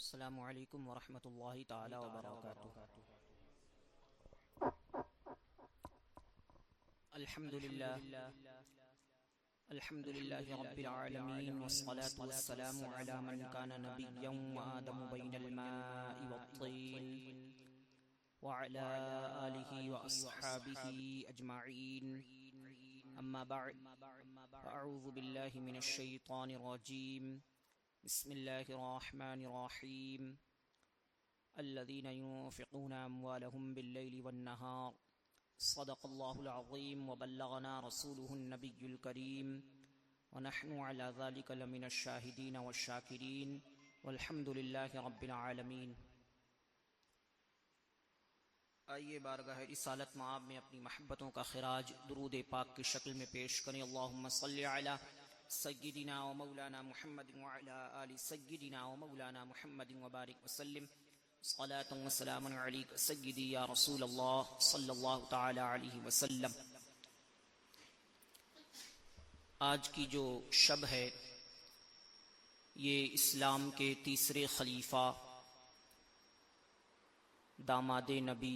السلام علیکم ورحمۃ اللہ تعالی وبرکاتہ۔ الحمد للہ رب العالمین والصلاة والسلام علی من کان نبیا وآدم بین الماء والطین وعلی آلہ واصحابہ اجمعین، اما بعد فاعوذ باللہ من الشیطان الرجیم، بسم اللہ الرحمن الرحیم۔ الذین ينفقون اموالهم باللیل والنہار صدق اللہ العظیم وبلغنا رسوله النبی الکریم ونحن على ذلك لمن الشاہدین والشاکرین والحمد للہ رب العالمین۔ آئیے بارگاہ رسالت مآب میں اپنی محبتوں کا خراج درود پاک کی شکل میں پیش کریں۔ اللہم صلی علی سیدنا و مولانا محمد وعلی آل سیدنا و مولانا محمد وبارک وسلم، صلاۃ و سلام علیک سیدی یا رسول اللہ صلی اللہ تعالی علیہ وسلم۔ آج کی جو شب ہے یہ اسلام کے تیسرے خلیفہ داماد نبی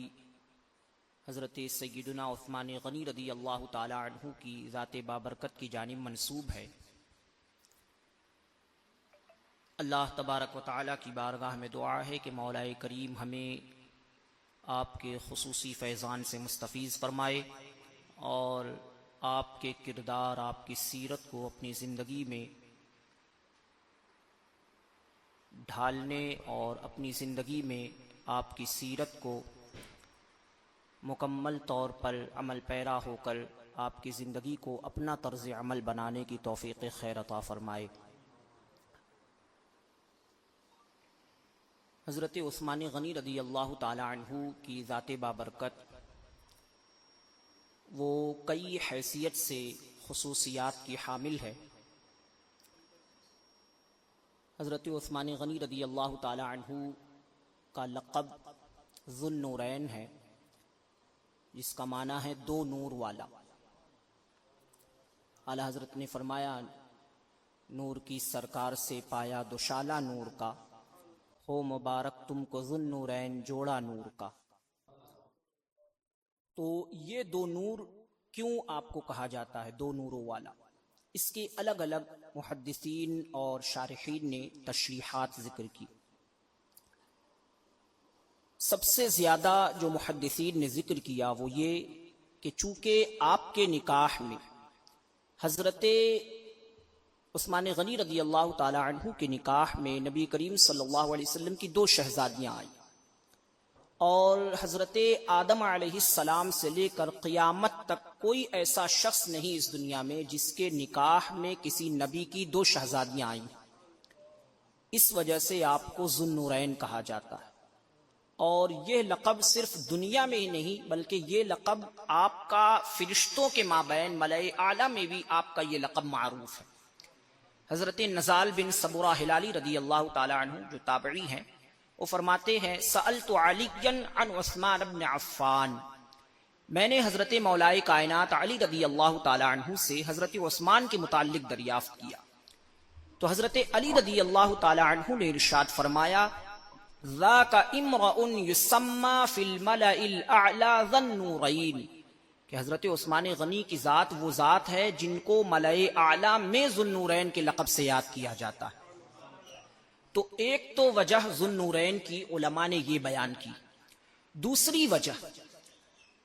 حضرت سیدنا عثمان غنی رضی اللہ تعالی عنہ کی ذات بابرکت کی جانب منسوب ہے۔ اللہ تبارک و تعالی کی بارگاہ میں دعا ہے کہ مولا کریم ہمیں آپ کے خصوصی فیضان سے مستفیض فرمائے اور آپ کے کردار، آپ کی سیرت کو اپنی زندگی میں ڈھالنے اور اپنی زندگی میں آپ کی سیرت کو مکمل طور پر عمل پیرا ہو کر آپ کی زندگی کو اپنا طرز عمل بنانے کی توفیق خیر عطا فرمائے۔ حضرت عثمان غنی رضی اللہ تعالی عنہ کی ذات بابرکت وہ کئی حیثیت سے خصوصیات کی حامل ہے۔ حضرت عثمان غنی رضی اللہ تعالی عنہ کا لقب ذو النورین ہے، جس کا معنی ہے دو نور والا۔ اعلیٰ حضرت نے فرمایا، نور کی سرکار سے پایا دوشالہ نور کا، ہو مبارک تم کو ذو النورین جوڑا نور کا۔ تو یہ دو نور کیوں آپ کو کہا جاتا ہے دو نوروں والا؟ اس کے الگ الگ محدثین اور شارحین نے تشریحات ذکر کی۔ سب سے زیادہ جو محدثین نے ذکر کیا وہ یہ کہ چونکہ آپ کے نکاح میں حضرت عثمان غنی رضی اللہ تعالی عنہ کے نکاح میں نبی کریم صلی اللہ علیہ وسلم کی دو شہزادیاں آئیں، اور حضرت آدم علیہ السلام سے لے کر قیامت تک کوئی ایسا شخص نہیں اس دنیا میں جس کے نکاح میں کسی نبی کی دو شہزادیاں آئیں۔ اس وجہ سے آپ کو ذو النورین کہا جاتا ہے، اور یہ لقب صرف دنیا میں ہی نہیں بلکہ یہ لقب آپ کا فرشتوں کے مابین ملائے اعلیٰ میں بھی آپ کا یہ لقب معروف ہے۔ حضرت نزال بن سبرہ ہلالی رضی اللہ تعالی عنہ جو تابعی ہیں، وہ فرماتے ہیں، سألت علیٰ عن عثمان بن عفان، میں نے حضرت مولائے کائنات علی رضی اللہ تعالی عنہ سے حضرت عثمان کے متعلق دریافت کیا، تو حضرت علی رضی اللہ تعالی عنہ نے ارشاد فرمایا، ذاک امرؤ یسمی فی الملأ الاعلی ذو النورین، کہ حضرت عثمان غنی کی ذات وہ ذات ہے جن کو ملائے اعلیٰ میں ذو النورین کے لقب سے یاد کیا جاتا ہے۔ تو ایک تو وجہ ذو النورین کی علماء نے یہ بیان کی، دوسری وجہ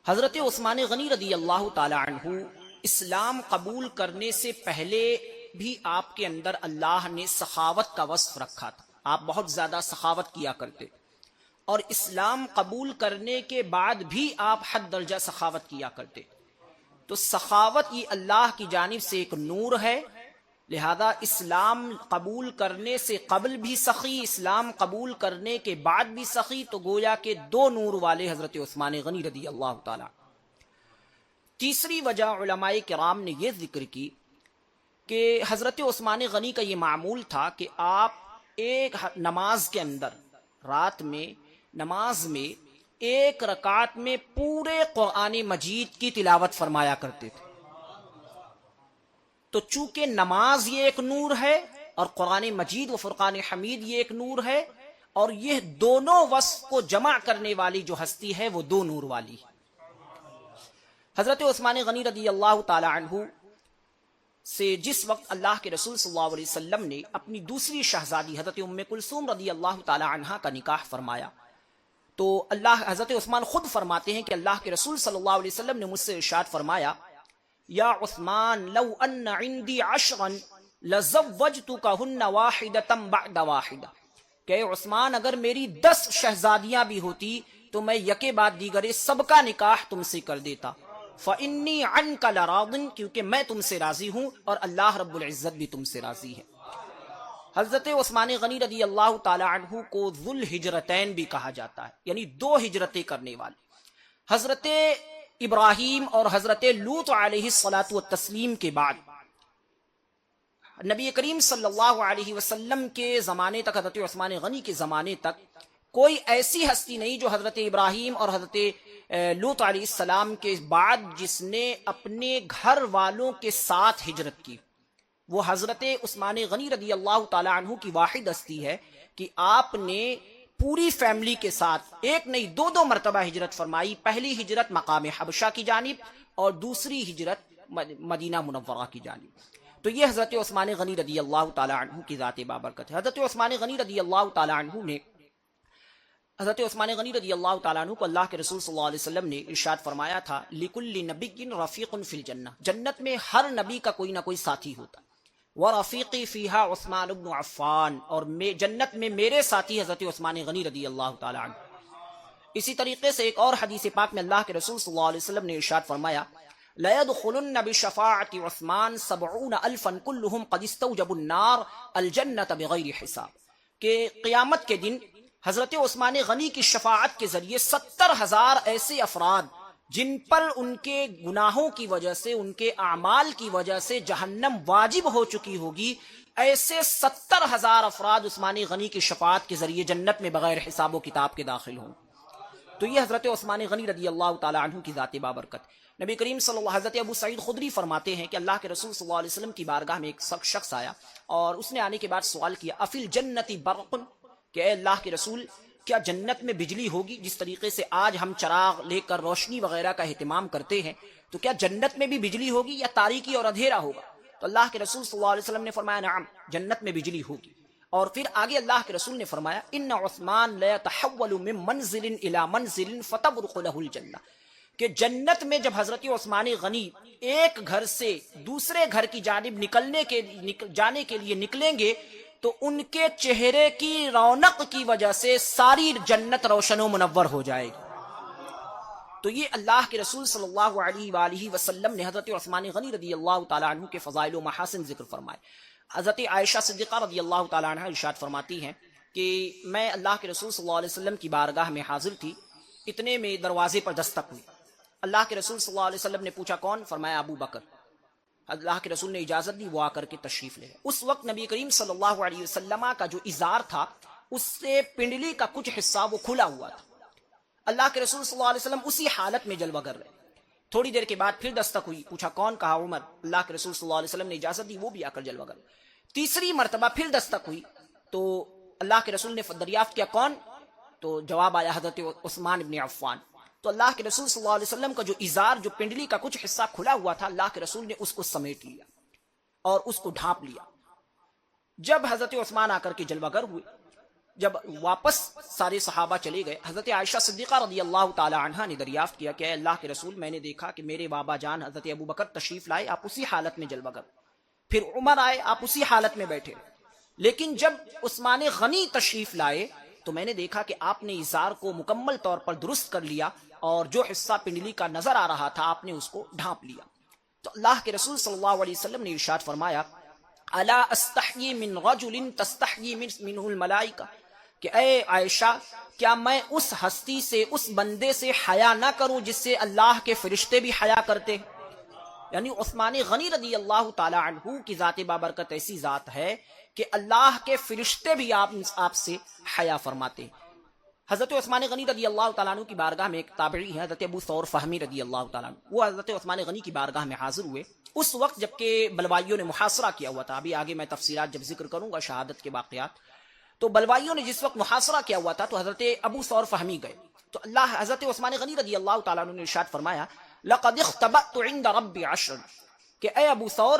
حضرت عثمان غنی رضی اللہ تعالی عنہ اسلام قبول کرنے سے پہلے بھی آپ کے اندر اللہ نے سخاوت کا وصف رکھا تھا، آپ بہت زیادہ سخاوت کیا کرتے، اور اسلام قبول کرنے کے بعد بھی آپ حد درجہ سخاوت کیا کرتے۔ تو سخاوت یہ اللہ کی جانب سے ایک نور ہے، لہذا اسلام قبول کرنے سے قبل بھی سخی، اسلام قبول کرنے کے بعد بھی سخی، تو گویا کہ دو نور والے حضرت عثمان غنی رضی اللہ تعالی۔ تیسری وجہ علماء کرام نے یہ ذکر کی کہ حضرت عثمان غنی کا یہ معمول تھا کہ آپ ایک نماز کے اندر، رات میں نماز میں ایک رکعت میں پورے قرآن مجید کی تلاوت فرمایا کرتے تھے۔ تو چونکہ نماز یہ ایک نور ہے اور قرآن مجید و فرقان حمید یہ ایک نور ہے، اور یہ دونوں وصف کو جمع کرنے والی جو ہستی ہے وہ دو نور والی ہے۔ حضرت عثمان غنی رضی اللہ تعالی عنہ سے جس وقت اللہ کے رسول صلی اللہ علیہ وسلم نے اپنی دوسری شہزادی حضرت ام کلثوم رضی اللہ تعالی عنہا کا نکاح فرمایا تو حضرت عثمان خود فرماتے ہیں کہ اللہ کے رسول صلی اللہ علیہ وسلم نے مجھ سے ارشاد فرمایا، یا عثمان لو ان عندي 10 لزوجتكهن واحدة بعد واحدة، کہ عثمان اگر میری 10 شہزادیاں بھی ہوتی تو میں یکے بعد دیگرے سب کا نکاح تم سے کر دیتا۔ فإني عنك لراض، کیونکہ میں تم سے راضی ہوں اور اللہ رب العزت بھی تم سے راضی ہے۔ حضرت عثمان غنی رضی اللہ تعالی عنہ کو ذو الہجرتین بھی کہا جاتا ہے، یعنی دو ہجرتیں کرنے والے۔ حضرت ابراہیم اور حضرت لوط علیہ الصلاۃ والتسلیم کے بعد نبی کریم صلی اللہ علیہ وسلم کے زمانے تک، حضرت عثمان غنی کے زمانے تک کوئی ایسی ہستی نہیں جو حضرت ابراہیم اور حضرت لوط علیہ السلام کے بعد جس نے اپنے گھر والوں کے ساتھ ہجرت کی۔ وہ حضرت عثمان غنی رضی اللہ تعالی عنہ کی واحد ہستی ہے کہ آپ نے پوری فیملی کے ساتھ ایک نہیں دو مرتبہ ہجرت فرمائی۔ پہلی ہجرت مقام حبشہ کی جانب اور دوسری ہجرت مدینہ منورہ کی جانب۔ تو یہ حضرت عثمان غنی رضی اللہ تعالی عنہ کی ذات بابرکت ہے۔ حضرت عثمان غنی رضی اللہ تعالی عنہ نے حضرت عثمان غنی رضی اللہ تعالیٰ عنہ کو اللہ کے رسول صلی اللہ علیہ وسلم نے ارشاد فرمایا تھا، لِكُلِّ نَبِيٍّ رَفِيقٌ فِي الْجَنَّةِ، جنت میں ہر نبی کا کوئی نہ کوئی ساتھی ہوتا ہے۔ وَرَفِيقِي فِيهَا عثمان بن عفان، اور جنت میں میرے ساتھی حضرت عثمان غنی رضی اللہ تعالیٰ عنہ۔ اسی طریقے سے ایک اور حدیث پاک میں اللہ کے رسول صلی اللہ علیہ وسلم نے ارشاد فرمایا، لَيَدْخُلُنَّ بِشَفَاعَةِ عثمان 70,000 كُلُّهُمْ قَدِ اسْتَوْجَبُوا النَّارَ الْجَنَّةَ بِغَيْرِ حِسَاب، کہ قیامت کے دن حضرت عثمان غنی کی شفاعت کے ذریعے 70,000 ایسے افراد جن پر ان کے گناہوں کی وجہ سے، ان کے اعمال کی وجہ سے جہنم واجب ہو چکی ہوگی، ایسے 70,000 افراد عثمان غنی کی شفاعت کے ذریعے جنت میں بغیر حساب و کتاب کے داخل ہوں۔ تو یہ حضرت عثمان غنی رضی اللہ تعالی عنہ کی ذات بابرکت۔ نبی کریم صلی اللہ حضرت ابو سعید خدری فرماتے ہیں کہ اللہ کے رسول صلی اللہ علیہ وسلم کی بارگاہ میں ایک شخص آیا اور اس نے آنے کے بعد سوال کیا، افی الجنت برق، کہ اے اللہ کے رسول کیا جنت میں بجلی ہوگی؟ جس طریقے سے آج ہم چراغ لے کر روشنی وغیرہ کا اہتمام کرتے ہیں، تو کیا جنت میں بھی بجلی ہوگی یا تاریکی اور اندھیرا ہوگا؟ تو اللہ کے رسول صلی اللہ علیہ وسلم نے فرمایا نعم، جنت میں بجلی ہوگی۔ اور پھر آگے اللہ کے رسول نے فرمایا، ان عثمان لیتحول من منزل الی منزل فتبرق له الجنہ، کہ جنت میں جب حضرت عثمان غنی ایک گھر سے دوسرے گھر کی جانب جانے کے لیے نکلیں گے تو ان کے چہرے کی رونق کی وجہ سے ساری جنت روشن و منور ہو جائے گی۔ تو یہ اللہ کے رسول صلی اللہ علیہ وآلہ وسلم نے حضرت عثمان غنی رضی اللہ تعالیٰ عنہ کے فضائل و محاسن ذکر فرمائے۔ حضرت عائشہ صدیقہ رضی اللہ تعالیٰ عنہ ارشاد فرماتی ہیں کہ میں اللہ کے رسول صلی اللہ علیہ وسلم کی بارگاہ میں حاضر تھی، اتنے میں دروازے پر دستک ہوئی۔ اللہ کے رسول صلی اللہ علیہ وسلم نے پوچھا کون؟ فرمایا ابو بکر۔ اللہ کے رسول نے اجازت دی، وہ آ کر کے تشریف لے۔ اس وقت نبی کریم صلی اللہ علیہ وسلم کا جو ازار تھا اس سے پنڈلی کا کچھ حصہ وہ کھلا ہوا تھا۔ اللہ کے رسول صلی اللہ علیہ وسلم اسی حالت میں جلوہ گر رہے۔ تھوڑی دیر کے بعد پھر دستک ہوئی، پوچھا کون؟ کہا عمر۔ اللہ کے رسول صلی اللہ علیہ وسلم نے اجازت دی، وہ بھی آ کر جلوہ گر۔ تیسری مرتبہ پھر دستک ہوئی تو اللہ کے رسول نے دریافت کیا کون؟ تو جواب آیا حضرت عثمان ابن عفان۔ تو اللہ کے رسول صلی اللہ علیہ وسلم کا جو ازار، جو پنڈلی کا کچھ حصہ کھلا ہوا تھا، اللہ کے رسول نے اس کو سمیٹ لیا اور اس کو ڈھانپ لیا۔ جب حضرت عثمان آ کر کے جلوہ گر ہوئے، جب واپس سارے صحابہ چلے گئے، حضرت عائشہ صدیقہ رضی اللہ تعالی عنہا نے دریافت کیا کہ اے اللہ کے رسول، میں نے دیکھا کہ میرے بابا جان حضرت ابو بکر تشریف لائے، آپ اسی حالت میں جلوہ گر، پھر عمر آئے، آپ اسی حالت میں بیٹھے، لیکن جب عثمان غنی تشریف لائے تو میں نے دیکھا کہ آپ نے ازار کو مکمل طور پر درست کر لیا اور جو حصہ پنڈلی کا نظر آ رہا تھا آپ نے اس کو ڈھانپ لیا۔ تو اللہ کے رسول صلی اللہ علیہ وسلم نے ارشاد فرمایا، الا استحیی من رجل تستحیی منہ الملائکہ، کہ اے عائشہ، کیا میں اس ہستی سے، اس بندے سے حیا نہ کروں جس سے اللہ کے فرشتے بھی حیا کرتے ہیں؟ یعنی عثمان غنی رضی اللہ تعالی عنہ کی ذات بابرکت ایسی ذات ہے کہ اللہ کے فرشتے بھی آپ سے حیا فرماتے ہیں۔ حضرت عثمان غنی رضی اللہ تعالیٰ عنہ کی بارگاہ میں ایک تابعی ہے حضرت ابو ثور فہمی رضی اللہ تعالیٰ عنہ، وہ حضرت عثمان غنی کی بارگاہ میں حاضر ہوئے اس وقت جبکہ بلوائیوں نے محاصرہ کیا ہوا تھا۔ ابھی آگے میں تفصیلات جب ذکر کروں گا شہادت کے واقعات، تو بلوائیوں نے جس وقت محاصرہ کیا ہوا تھا تو حضرت ابو ثور فہمی گئے، تو اللہ حضرت عثمان غنی رضی اللہ تعالیٰ عنہ نے ارشاد فرمایا لقد اختبأت عند ربی عشر، کہ اے ابو ثور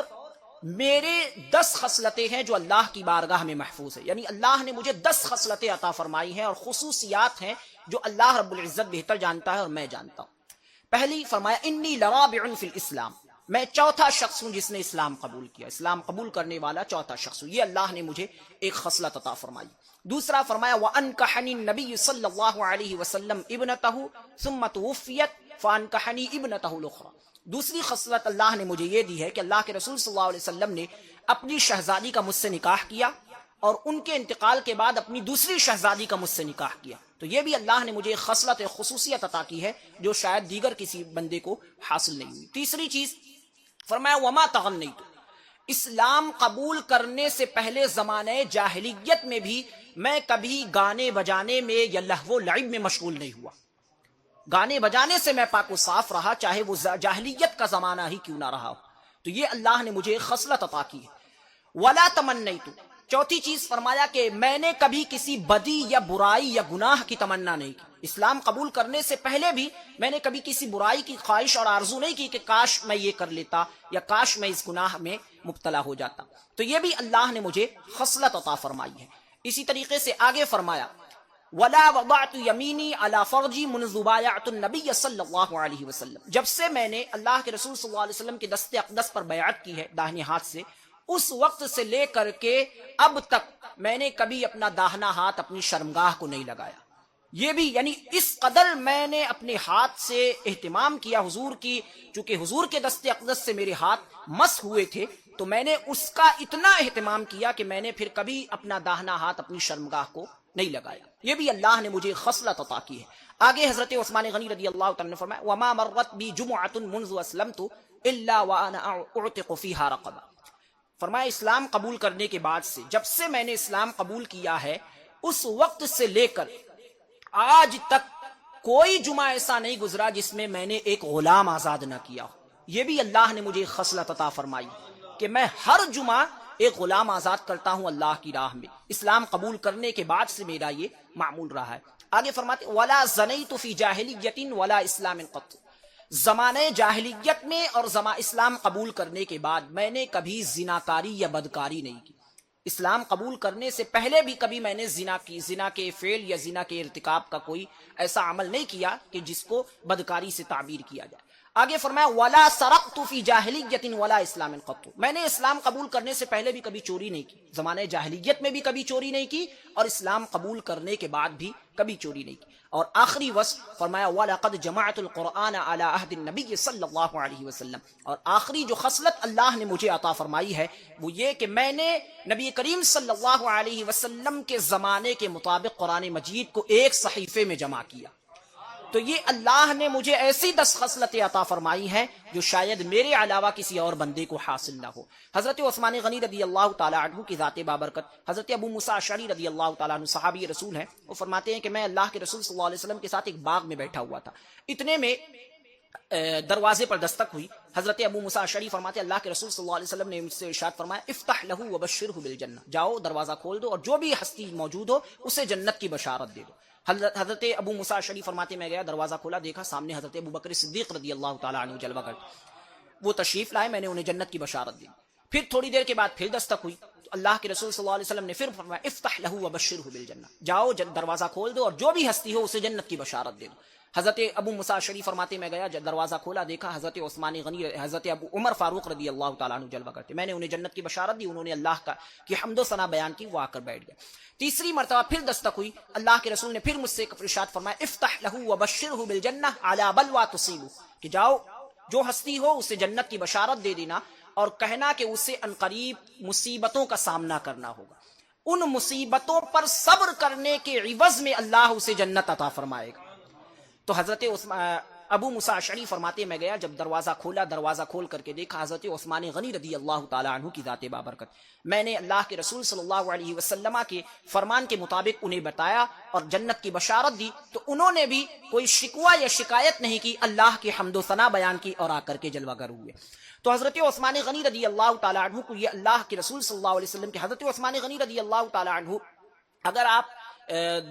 میرے 10 خصلتیں ہیں جو اللہ کی بارگاہ میں محفوظ ہے، یعنی اللہ نے مجھے 10 خصلتیں عطا فرمائی ہیں اور خصوصیات ہیں جو اللہ رب العزت بہتر جانتا ہے اور میں جانتا ہوں۔ پہلی فرمایا انی لرابع فی الاسلام، میں چوتھا شخص ہوں جس نے اسلام قبول کیا، اسلام قبول کرنے والا چوتھا شخص ہوں، یہ اللہ نے مجھے ایک خصلت عطا فرمائی۔ دوسرا فرمایا وَأَنْكَحَنِي النَّبِيُّ صلی اللہ علیہ وسلم ابنتہ ثم توفیت فَأَنْكَحَنِي ابنتہ الأخرى، دوسری خصلت اللہ نے مجھے یہ دی ہے کہ اللہ کے رسول صلی اللہ علیہ وسلم نے اپنی شہزادی کا مجھ سے نکاح کیا اور ان کے انتقال کے بعد اپنی دوسری شہزادی کا مجھ سے نکاح کیا، تو یہ بھی اللہ نے مجھے ایک خصلت ایک خصوصیت عطا کی ہے جو شاید دیگر کسی بندے کو حاصل نہیں ہوئی۔ تیسری چیز فرمایا وما تغنیت، اسلام قبول کرنے سے پہلے زمانہ جاہلیت میں بھی میں کبھی گانے بجانے میں یا لہو و لعب میں مشغول نہیں ہوا، گانے بجانے سے میں پاک و صاف رہا، چاہے وہ جاہلیت کا زمانہ ہی کیوں نہ رہا ہو، تو یہ اللہ نے مجھے خصلت عطا کی ہے۔ ولا تمنیت، چوتھی چیز فرمایا کہ میں نے کبھی کسی بدی یا برائی یا گناہ کی تمنا نہیں کی، اسلام قبول کرنے سے پہلے بھی میں نے کبھی کسی برائی کی خواہش اور آرزو نہیں کی کہ کاش میں یہ کر لیتا یا کاش میں اس گناہ میں مبتلا ہو جاتا، تو یہ بھی اللہ نے مجھے خصلت عطا فرمائی ہے۔ اسی طریقے سے آگے فرمایا ولا وضعت یمینی علی فرجی منذ بایعت النبی صلی اللہ علیہ وسلم، جب سے میں نے اللہ کے رسول صلی اللہ علیہ وسلم کے دست اقدس پر بیعت کی ہے داہنے ہاتھ سے، اس وقت سے لے کر کے اب تک میں نے کبھی اپنا داہنا ہاتھ اپنی شرمگاہ کو نہیں لگایا، یہ بھی یعنی اس قدر میں نے اپنے ہاتھ سے اہتمام کیا حضور کی، چونکہ حضور کے دست اقدس سے میرے ہاتھ مس ہوئے تھے تو میں نے اس کا اتنا اہتمام کیا کہ میں نے پھر کبھی اپنا داہنا ہاتھ اپنی شرمگاہ کو نہیں لگایا، یہ بھی اللہ نے مجھے خصلت عطا کی ہے۔ آگے حضرت عثمان غنی رضی اللہ تعالیٰ نے فرمایا وما مرت بی جمعۃ منذ اسلمت الا وانا اعتق فیہا رقبہ، فرمایا اسلام قبول کرنے کے بعد سے جب سے میں نے اسلام قبول کیا ہے اس وقت سے لے کر آج تک کوئی جمعہ ایسا نہیں گزرا جس میں میں نے ایک غلام آزاد نہ کیا ہو، یہ بھی اللہ نے مجھے خصلت عطا فرمائی کہ میں ہر جمعہ ایک غلام آزاد کرتا ہوں اللہ کی راہ میں، اسلام قبول کرنے کے بعد سے میرا یہ معمول رہا ہے۔ آگے فرماتے ولا زنیت فی جاہلیت ولا اسلام قط، زمانہ جاہلیت میں اور اسلام قبول کرنے کے بعد میں نے کبھی زناکاری یا بدکاری نہیں کی، اسلام قبول کرنے سے پہلے بھی کبھی میں نے زنا کے فعل یا زنا کے ارتکاب کا کوئی ایسا عمل نہیں کیا کہ جس کو بدکاری سے تعبیر کیا جائے۔ آگے فرمایا ولا سرقت فی جاہلیت ولا اسلام قط، میں نے اسلام قبول کرنے سے پہلے بھی کبھی چوری نہیں کی، زمانہ جاہلیت میں بھی کبھی چوری نہیں کی اور اسلام قبول کرنے کے بعد بھی کبھی چوری نہیں کی۔ اور آخری وصف فرمایا وَلَقَدْ جَمَعْتُ الْقُرْآنَ عَلَى عَهْدِ النَّبِيِّ صلی اللہ علیہ وسلم، اور آخری جو خصلت اللہ نے مجھے عطا فرمائی ہے وہ یہ کہ میں نے نبی کریم صلی اللہ علیہ وسلم کے زمانے کے مطابق قرآن مجید کو ایک صحیفے میں جمع کیا، تو یہ اللہ نے مجھے ایسی 10 خصلتیں عطا فرمائی ہیں جو شاید میرے علاوہ کسی اور بندے کو حاصل نہ ہو۔ حضرت عثمان غنی رضی اللہ تعالیٰ عنہ کی ذات بابرکت، حضرت ابو موسیٰ اشعری رضی اللہ تعالیٰ عنہ صحابی رسول ہیں، وہ فرماتے ہیں کہ میں اللہ کے رسول صلی اللہ علیہ وسلم کے ساتھ ایک باغ میں بیٹھا ہوا تھا، اتنے میں دروازے پر دستک ہوئی۔ حضرت ابو موسیٰ اشعری فرماتے ہیں اللہ کے رسول صلی اللہ علیہ وسلم نے مجھ سے ارشاد فرمایا افتح لہ وبشرہ بالجنہ، جاؤ دروازہ کھول دو اور جو بھی ہستی موجود ہو اسے جنت کی بشارت دے دو۔ حضرت ابو موسیٰ اشعری فرماتے میں گیا، دروازہ کھولا، دیکھا سامنے حضرت ابو بکر صدیق رضی اللہ تعالیٰ عنہ جلوہ گر، وہ تشریف لائے، میں نے انہیں جنت کی بشارت دی۔ پھر تھوڑی دیر کے بعد پھر دستک ہوئی تو اللہ کے رسول صلی اللہ علیہ وسلم نے پھر فرمایا افتح لہ وبشرہ بالجنہ، جاؤ دروازہ کھول دو اور جو بھی ہستی ہو اسے جنت کی بشارت دے دو۔ حضرت ابو موسیٰ اشعری فرماتے میں گیا، دروازہ کھولا، دیکھا حضرت عثمان غنی، حضرت ابو عمر فاروق رضی اللہ تعالیٰ عنہ جلوہ کرتے، میں نے انہیں جنت کی بشارت دی، انہوں نے اللہ کی حمد و ثنا بیان کی، وہ آ کر بیٹھ گئے۔ تیسری مرتبہ پھر دستک ہوئی، اللہ کے رسول نے پھر مجھ سے ارشاد فرمایا افتح لہ وبشرہ بالجنہ علی بلوى تصیبہ، کہ جاؤ جو ہستی ہو اسے جنت کی بشارت دے دینا اور کہنا کہ اسے عنقریب مصیبتوں کا سامنا کرنا ہوگا، ان مصیبتوں پر صبر کرنے کے عوض میں اللہ اسے جنت عطا فرمائے گا۔ تو حضرت ابو موسیٰ اشعری فرماتے میں گیا، جب دروازہ کھولا، دروازہ کھول کر کے دیکھا حضرت عثمان غنی رضی اللہ تعالیٰ عنہ کی ذات بابرکت، میں نے اللہ کے رسول صلی اللہ علیہ وسلم کے فرمان کے مطابق انہیں بتایا اور جنت کی بشارت دی، تو انہوں نے بھی کوئی شکوہ یا شکایت نہیں کی، اللہ کی حمد و ثنا بیان کی اور آ کر کے جلوہ گر ہوئے۔ تو حضرت عثمان غنی رضی اللہ تعالیٰ عنہ کو یہ اللہ کے رسول صلی اللہ علیہ وسلم کے حضرت عثمان غنی رضی اللہ تعالیٰ عنہ اگر آپ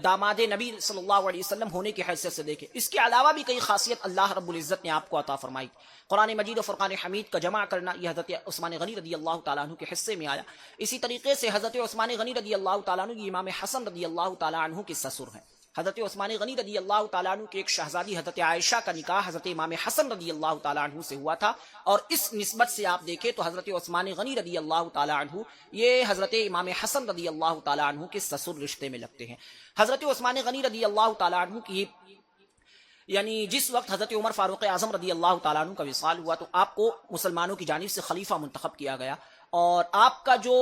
داماد نبی صلی اللہ علیہ وسلم ہونے کی حیثیت سے دیکھیں، اس کے علاوہ بھی کئی خاصیت اللہ رب العزت نے آپ کو عطا فرمائی. قرآن مجید و فرقان حمید کا جمع کرنا یہ حضرت عثمان غنی رضی اللہ تعالیٰ عنہ کے حصے میں آیا. اسی طریقے سے حضرت عثمان غنی رضی اللہ تعالیٰ عنہ یہ امام حسن رضی اللہ تعالیٰ عنہ کے سسر ہیں. حضرت عثمان غنی رضی اللہ تعالیٰ عنہ کے ایک شہزادی حضرت عائشہ کا نکاح حضرت امام حسن رضی اللہ تعالیٰ عنہ سے ہوا تھا، اور اس نسبت سے آپ دیکھیں تو حضرت عثمان غنی رضی اللہ تعالیٰ عنہ یہ حضرت امام حسن رضی اللہ تعالیٰ عنہ کے سسر رشتے میں لگتے ہیں. حضرت عثمان غنی رضی اللہ تعالیٰ عنہ کی یعنی جس وقت حضرت عمر فاروق اعظم رضی اللہ تعالیٰ عنہ کا وصال ہوا تو آپ کو مسلمانوں کی جانب سے خلیفہ منتخب کیا گیا، اور آپ کا جو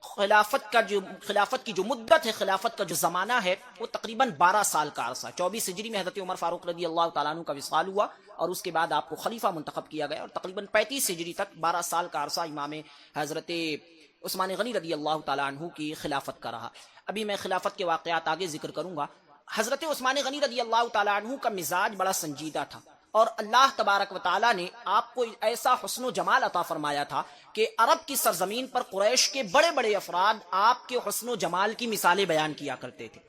خلافت کی جو مدت ہے، خلافت کا جو زمانہ ہے، وہ تقریباً 12 سال کا عرصہ. 24 ہجری میں حضرت عمر فاروق رضی اللہ تعالیٰ عنہ کا وصال ہوا اور اس کے بعد آپ کو خلیفہ منتخب کیا گیا، اور تقریباً 35 ہجری تک 12 سال کا عرصہ امام حضرت عثمان غنی رضی اللہ تعالیٰ عنہ کی خلافت کا رہا. ابھی میں خلافت کے واقعات آگے ذکر کروں گا. حضرت عثمان غنی رضی اللہ تعالیٰ عنہ کا مزاج بڑا سنجیدہ تھا، اور اللہ تبارک و تعالیٰ نے آپ کو ایسا حسن و جمال عطا فرمایا تھا کہ عرب کی سرزمین پر قریش کے بڑے بڑے افراد آپ کے حسن و جمال کی مثالیں بیان کیا کرتے تھے.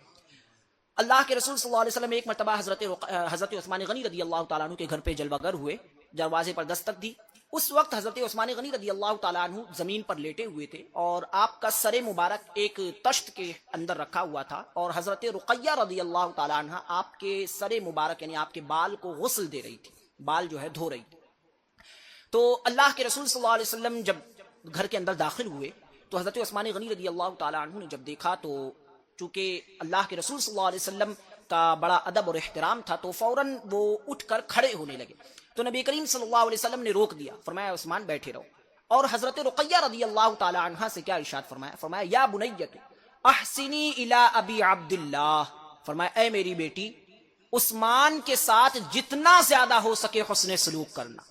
اللہ کے رسول صلی اللہ علیہ وسلم ایک مرتبہ حضرت عثمان غنی رضی اللہ تعالیٰ عنہ کے گھر پہ جلوہ گر ہوئے، دروازے پر دستک دی. اس وقت حضرت عثمان غنی رضی اللہ تعالیٰ عنہ زمین پر لیٹے ہوئے تھے، اور آپ کا سر مبارک ایک تشت کے اندر رکھا ہوا تھا، اور حضرت رقیہ رضی اللہ تعالیٰ عنہ آپ کے سر مبارک یعنی آپ کے بال کو غسل دے رہی تھی، بال جو ہے دھو رہی تھی. تو اللہ کے رسول صلی اللہ علیہ وسلم جب گھر کے اندر داخل ہوئے تو حضرت عثمان غنی رضی اللہ تعالیٰ عنہ نے جب دیکھا تو چونکہ اللہ کے رسول صلی اللہ علیہ وسلم کا بڑا ادب اور احترام تھا تو فوراً وہ اٹھ کر کھڑے ہونے لگے. تو نبی کریم صلی اللہ علیہ وسلم نے روک دیا، فرمایا عثمان بیٹھے رہو. اور حضرت رقیہ رضی اللہ تعالی عنہا سے کیا ارشاد فرمایا؟ فرمایا یا بنیت احسنی الی ابی عبداللہ، فرمایا اے میری بیٹی عثمان کے ساتھ جتنا زیادہ ہو سکے حسن سلوک کرنا،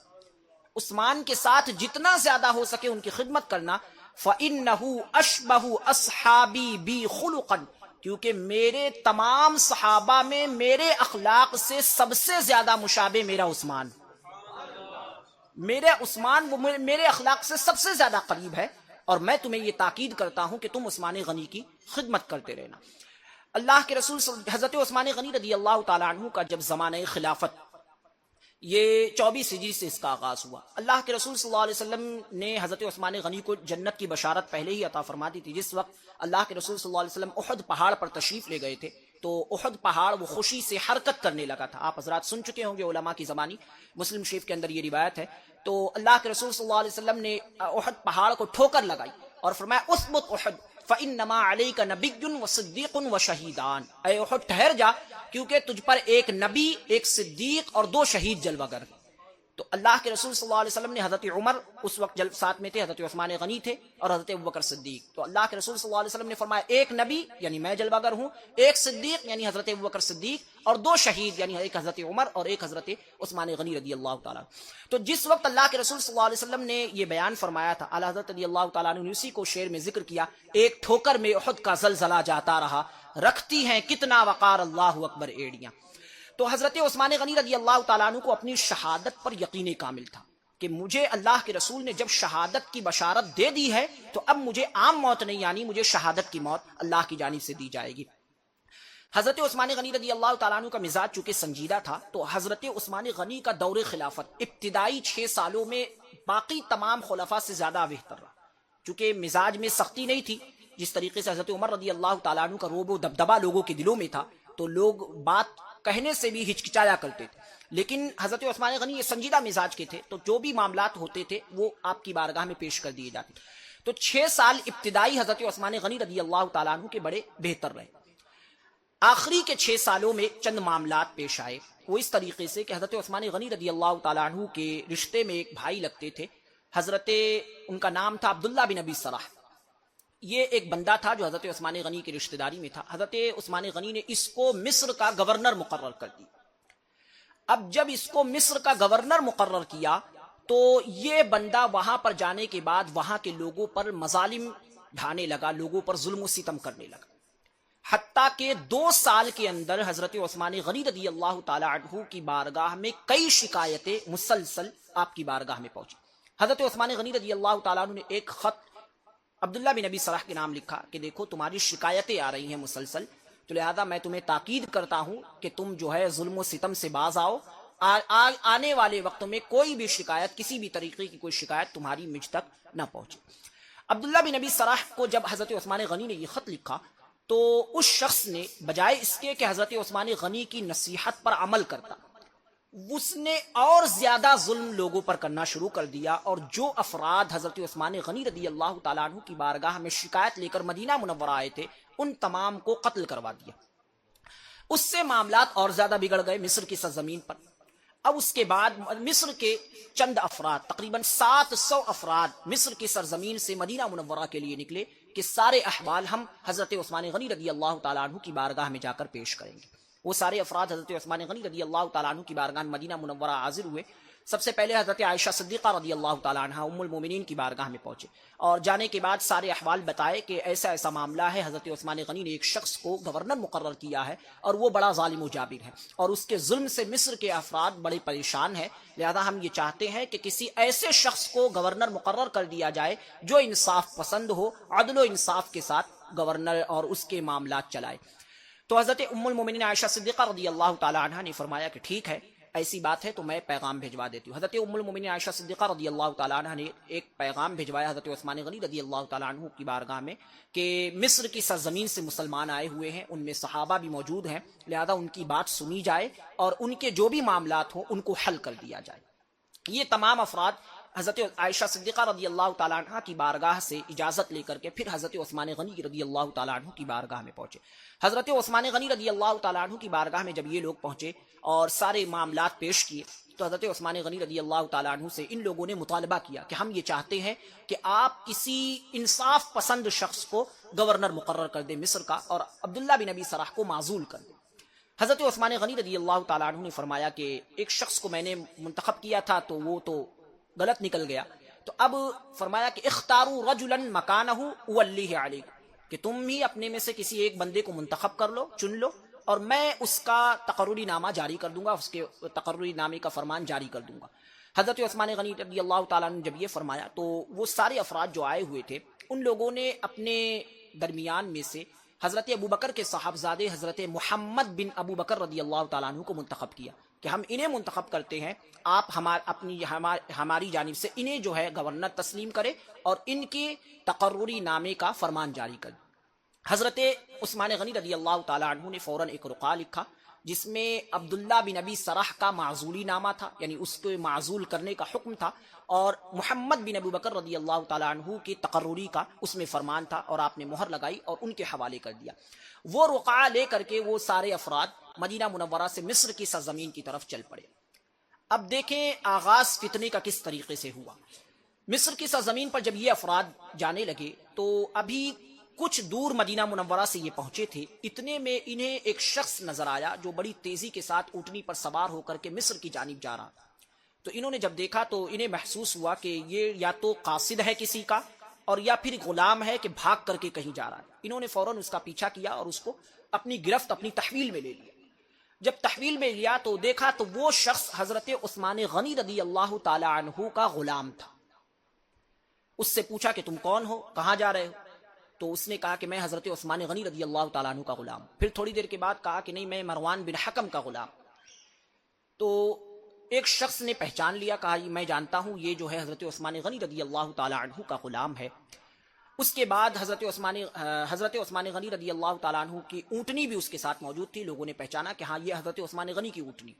عثمان کے ساتھ جتنا زیادہ ہو سکے ان کی خدمت کرنا. فَإِنَّهُ أَشْبَهُ أَصْحَابِي بِي خُلُقًا، کیونکہ میرے تمام صحابہ میں میرے اخلاق سے سب سے زیادہ مشابہ میرا عثمان، میرے عثمان وہ میرے اخلاق سے سب سے زیادہ قریب ہے، اور میں تمہیں یہ تاکید کرتا ہوں کہ تم عثمان غنی کی خدمت کرتے رہنا. اللہ کے رسول حضرت عثمان غنی رضی اللہ تعالیٰ عنہ کا جب زمانہ خلافت یہ 24 ہجری سے اس کا آغاز ہوا، اللہ کے رسول صلی اللہ علیہ وسلم نے حضرت عثمان غنی کو جنت کی بشارت پہلے ہی عطا فرما دی تھی. جس وقت اللہ کے رسول صلی اللہ علیہ وسلم احد پہاڑ پر تشریف لے گئے تھے تو احد پہاڑ وہ خوشی سے حرکت کرنے لگا تھا. آپ حضرات سن چکے ہوں گے علماء کی زبانی، مسلم شریف کے اندر یہ روایت ہے. تو اللہ کے رسول صلی اللہ علیہ وسلم نے احد پہاڑ کو ٹھوکر لگائی اور فرمایا اثبت احد فانما علیک نبی وصدیق وشہیدان، اے احد ٹھہر جا کیونکہ تجھ پر ایک نبی، ایک صدیق اور 2 شہید جلوہ گر. تو اللہ کے رسول صلی اللہ علیہ وسلم نے حضرت عمر اس وقت ساتھ میں تھے، حضرت عثمان غنی تھے اور حضرت ابوبکر صدیق. تو اللہ کے رسول صلی اللہ علیہ وسلم نے فرمایا ایک نبی یعنی میں جلوہ گر ہوں، ایک صدیق یعنی حضرت ابوبکر صدیق، اور 2 شہید یعنی ایک حضرت عمر اور ایک حضرت عثمان غنی رضی اللہ تعالیٰ. تو جس وقت اللہ کے رسول صلی اللہ علیہ وسلم نے یہ بیان فرمایا تھا، اعلیٰ حضرت رضی اللہ تعالیٰ نے اسی کو شعر میں ذکر کیا، ایک ٹھوکر میں احد کا زلزلہ جاتا رہا، رکھتی ہیں کتنا وقار اللہ اکبر ایڑیاں. تو حضرت عثمان غنی رضی اللہ تعالیٰ عنہ کو اپنی شہادت پر یقین کامل تھا کہ مجھے اللہ کے رسول نے جب شہادت کی بشارت دے دی ہے تو اب مجھے عام موت نہیں آنی، مجھے شہادت کی موت اللہ کی جانب سے دی جائے گی. حضرت عثمان غنی رضی اللہ تعالیٰ عنہ کا مزاج چونکہ سنجیدہ تھا تو حضرت عثمان غنی کا دور خلافت ابتدائی 6 سالوں میں باقی تمام خلفاء سے زیادہ بہتر رہا، چونکہ مزاج میں سختی نہیں تھی. جس طریقے سے حضرت عمر رضی اللہ تعالیٰ عنہ کا روب و دبدبہ لوگوں کے دلوں میں تھا تو لوگ بات کہنے سے بھی ہچکچایا کرتے تھے، لیکن حضرت عثمان غنی یہ سنجیدہ مزاج کے تھے تو جو بھی معاملات ہوتے تھے وہ آپ کی بارگاہ میں پیش کر دیے جاتے. تو 6 سال ابتدائی حضرت عثمان غنی رضی اللہ تعالیٰ عنہ کے بڑے بہتر رہے. آخری کے 6 سالوں میں چند معاملات پیش آئے، وہ اس طریقے سے کہ حضرت عثمان غنی رضی اللہ تعالیٰ عنہ کے رشتے میں ایک بھائی لگتے تھے، حضرت ان کا نام تھا عبداللہ بن ابی سرح. یہ ایک بندہ تھا جو حضرت عثمان غنی کی رشتہ داری میں تھا. حضرت عثمان غنی نے اس کو مصر کا گورنر مقرر کر دی. اب جب اس کو مصر کا گورنر مقرر کیا تو یہ بندہ وہاں پر جانے کے بعد وہاں کے لوگوں پر مظالم ڈھانے لگا، لوگوں پر ظلم و ستم کرنے لگا، حتیٰ کہ 2 سال کے اندر حضرت عثمان غنی رضی اللہ تعالی عنہ کی بارگاہ میں کئی شکایتیں مسلسل آپ کی بارگاہ میں پہنچی. حضرت عثمان غنی رضی اللہ تعالیٰ عنہ نے ایک خط عبداللہ بن ابی سرح کے نام لکھا کہ دیکھو تمہاری شکایتیں آ رہی ہیں مسلسل، تو لہذا میں تمہیں تاکید کرتا ہوں کہ تم جو ہے ظلم و ستم سے باز آؤ، آنے والے وقت میں کوئی بھی شکایت، کسی بھی طریقے کی کوئی شکایت تمہاری مجھ تک نہ پہنچے۔ عبداللہ بن ابی سرح کو جب حضرت عثمان غنی نے یہ خط لکھا تو اس شخص نے بجائے اس کے کہ حضرت عثمان غنی کی نصیحت پر عمل کرتا، اس نے اور زیادہ ظلم لوگوں پر کرنا شروع کر دیا، اور جو افراد حضرت عثمان غنی رضی اللہ تعالیٰ عنہ کی بارگاہ میں شکایت لے کر مدینہ منورہ آئے تھے ان تمام کو قتل کروا دیا۔ اس سے معاملات اور زیادہ بگڑ گئے مصر کی سرزمین پر۔ اب اس کے بعد مصر کے چند افراد، تقریباً 700 افراد مصر کی سرزمین سے مدینہ منورہ کے لیے نکلے کہ سارے احوال ہم حضرت عثمان غنی رضی اللہ تعالیٰ عنہ کی بارگاہ میں جا کر پیش کریں گے۔ وہ سارے افراد حضرت عثمان غنی رضی اللہ تعالیٰ عنہ کی بارگاہ میں مدینہ منورہ حاضر ہوئے۔ سب سے پہلے حضرت عائشہ صدیقہ رضی اللہ تعالیٰ عنہ ام المومنین کی بارگاہ میں پہنچے، اور جانے کے بعد سارے احوال بتائے کہ ایسا ایسا معاملہ ہے، حضرت عثمان غنی نے ایک شخص کو گورنر مقرر کیا ہے اور وہ بڑا ظالم و جابر ہے، اور اس کے ظلم سے مصر کے افراد بڑے پریشان ہیں، لہذا ہم یہ چاہتے ہیں کہ کسی ایسے شخص کو گورنر مقرر کر دیا جائے جو انصاف پسند ہو، عدل و انصاف کے ساتھ گورنر اور اس کے معاملات چلائے۔ تو حضرت ام المومنین عائشہ صدیقہ رضی اللہ تعالی عنہا نے فرمایا کہ ٹھیک ہے، ایسی بات ہے تو میں پیغام بھیجوا دیتی ہوں۔ حضرت ام المومنین عائشہ صدیقہ رضی اللہ تعالی عنہا نے ایک پیغام بھیجوایا حضرت عثمان غنی رضی اللہ تعالی عنہ کی بارگاہ میں کہ مصر کی سرزمین سے مسلمان آئے ہوئے ہیں، ان میں صحابہ بھی موجود ہیں، لہذا ان کی بات سنی جائے اور ان کے جو بھی معاملات ہوں ان کو حل کر دیا جائے۔ یہ تمام افراد حضرت عائشہ صدیقہ رضی اللہ تعالیٰ عنہ کی بارگاہ سے اجازت لے کر کے پھر حضرت عثمان غنی رضی اللہ تعالیٰ عنہ کی بارگاہ میں پہنچے۔ حضرت عثمان غنی رضی اللہ تعالیٰ عنہ کی بارگاہ میں جب یہ لوگ پہنچے اور سارے معاملات پیش کیے تو حضرت عثمان غنی رضی اللہ تعالیٰ عنہ سے ان لوگوں نے مطالبہ کیا کہ ہم یہ چاہتے ہیں کہ آپ کسی انصاف پسند شخص کو گورنر مقرر کر دیں مصر کا، اور عبداللہ بن ابی سرح کو معزول کر دیں۔ حضرت عثمان غنی رضی اللہ تعالیٰ عنہ نے فرمایا کہ ایک شخص کو میں نے منتخب کیا تھا تو وہ تو غلط نکل گیا، تو اب فرمایا کہ اختاروا رجلا مکانہ اولیہ علیکم، کہ تم ہی اپنے میں سے کسی ایک بندے کو منتخب کر لو، چن لو، اور میں اس کا تقرری نامہ جاری کر دوں گا، اس کے تقرری نامے کا فرمان جاری کر دوں گا۔ حضرت عثمان غنی رضی اللہ تعالیٰ نے جب یہ فرمایا تو وہ سارے افراد جو آئے ہوئے تھے ان لوگوں نے اپنے درمیان میں سے حضرت ابوبکر کے صاحبزادے حضرت محمد بن ابو بکر رضی اللہ تعالیٰ عنہ کو منتخب کیا کہ ہم انہیں منتخب کرتے ہیں، آپ ہماری جانب سے انہیں جو ہے گورنر تسلیم کرے اور ان کے تقرری نامے کا فرمان جاری کر۔ حضرت عثمان غنی رضی اللہ تعالیٰ عنہ نے فوراً ایک رقعہ لکھا جس میں عبداللہ بن ابی سرح کا معزولی نامہ تھا، یعنی اس کو معزول کرنے کا حکم تھا، اور محمد بن ابو بکر رضی اللہ تعالیٰ عنہ کی تقرری کا اس میں فرمان تھا، اور آپ نے مہر لگائی اور ان کے حوالے کر دیا۔ وہ رقعہ لے کر کے وہ سارے افراد مدینہ منورہ سے مصر کی سرزمین کی طرف چل پڑے۔ اب دیکھیں آغاز فتنے کا کس طریقے سے ہوا۔ مصر کی سرزمین پر جب یہ افراد جانے لگے تو ابھی کچھ دور مدینہ منورہ سے یہ پہنچے تھے، اتنے میں انہیں ایک شخص نظر آیا جو بڑی تیزی کے ساتھ اونٹنی پر سوار ہو کر کے مصر کی جانب جا رہا تھا۔ تو انہوں نے جب دیکھا تو انہیں محسوس ہوا کہ یہ یا تو قاصد ہے کسی کا اور یا پھر غلام ہے کہ بھاگ کر کے کہیں جا رہا ہے۔ انہوں نے فوراً اس کا پیچھا کیا اور اس کو اپنی گرفت، اپنی تحویل میں لے لیا۔ جب تحویل میں لیا تو دیکھا تو وہ شخص حضرت عثمان غنی رضی اللہ تعالی عنہ کا غلام تھا۔ اس سے پوچھا کہ تم کون ہو، کہاں جا رہے ہو؟ تو اس نے کہا کہ میں حضرت عثمان غنی رضی اللہ تعالیٰ عنہ کا غلام۔ پھر تھوڑی دیر کے بعد کہا کہ نہیں، میں مروان بن حکم کا غلام۔ تو ایک شخص نے پہچان لیا، کہا میں جانتا ہوں یہ جو ہے حضرت عثمان غنی رضی اللہ تعالیٰ عنہ کا غلام ہے۔ اس کے بعد حضرت عثمان غنی رضی اللہ تعالیٰ عنہ کی اونٹنی بھی اس کے ساتھ موجود تھی۔ لوگوں نے پہچانا کہ ہاں یہ حضرت عثمان غنی کی اونٹنی۔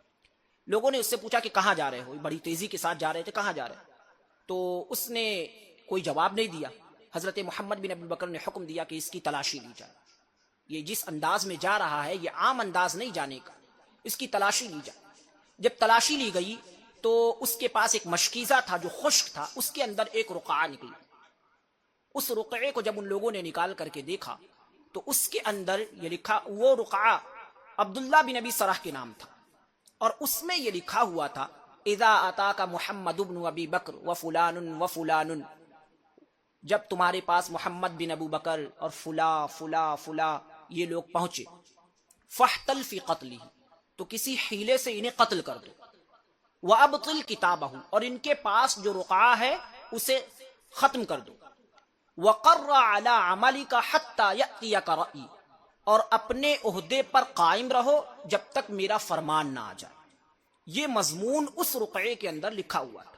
لوگوں نے اس سے پوچھا کہ کہاں جا رہے ہو، بڑی تیزی کے ساتھ جا رہے تھے، کہاں جا رہے؟ تو اس نے کوئی جواب نہیں دیا۔ حضرت محمد بن ابی بکر نے حکم دیا کہ اس کی تلاشی لی جائے، یہ جس انداز میں جا رہا ہے یہ عام انداز نہیں جانے کا، اس کی تلاشی لی جائے۔ جب تلاشی لی گئی تو اس کے پاس ایک مشکیزہ تھا جو خشک تھا، اس کے اندر ایک رقعہ نکلی۔ اس رقعے کو جب ان لوگوں نے نکال کر کے دیکھا تو اس کے اندر یہ لکھا، وہ رقعہ عبداللہ بن ابی سرح کے نام تھا، اور اس میں یہ لکھا ہوا تھا اذا اتاک محمد بن ابی بکر وفلان وفلان، جب تمہارے پاس محمد بن ابو بکر اور فلاں فلاں فلاں یہ لوگ پہنچے، فاحتل فی قتلہ، تو کسی حیلے سے انہیں قتل کر دو، وابطل کتابہ، اور ان کے پاس جو رقعہ ہے اسے ختم کر دو، وقر علی عملک حتی یأتیک رأیی، اور اپنے عہدے پر قائم رہو جب تک میرا فرمان نہ آ جائے۔ یہ مضمون اس رقعے کے اندر لکھا ہوا تھا۔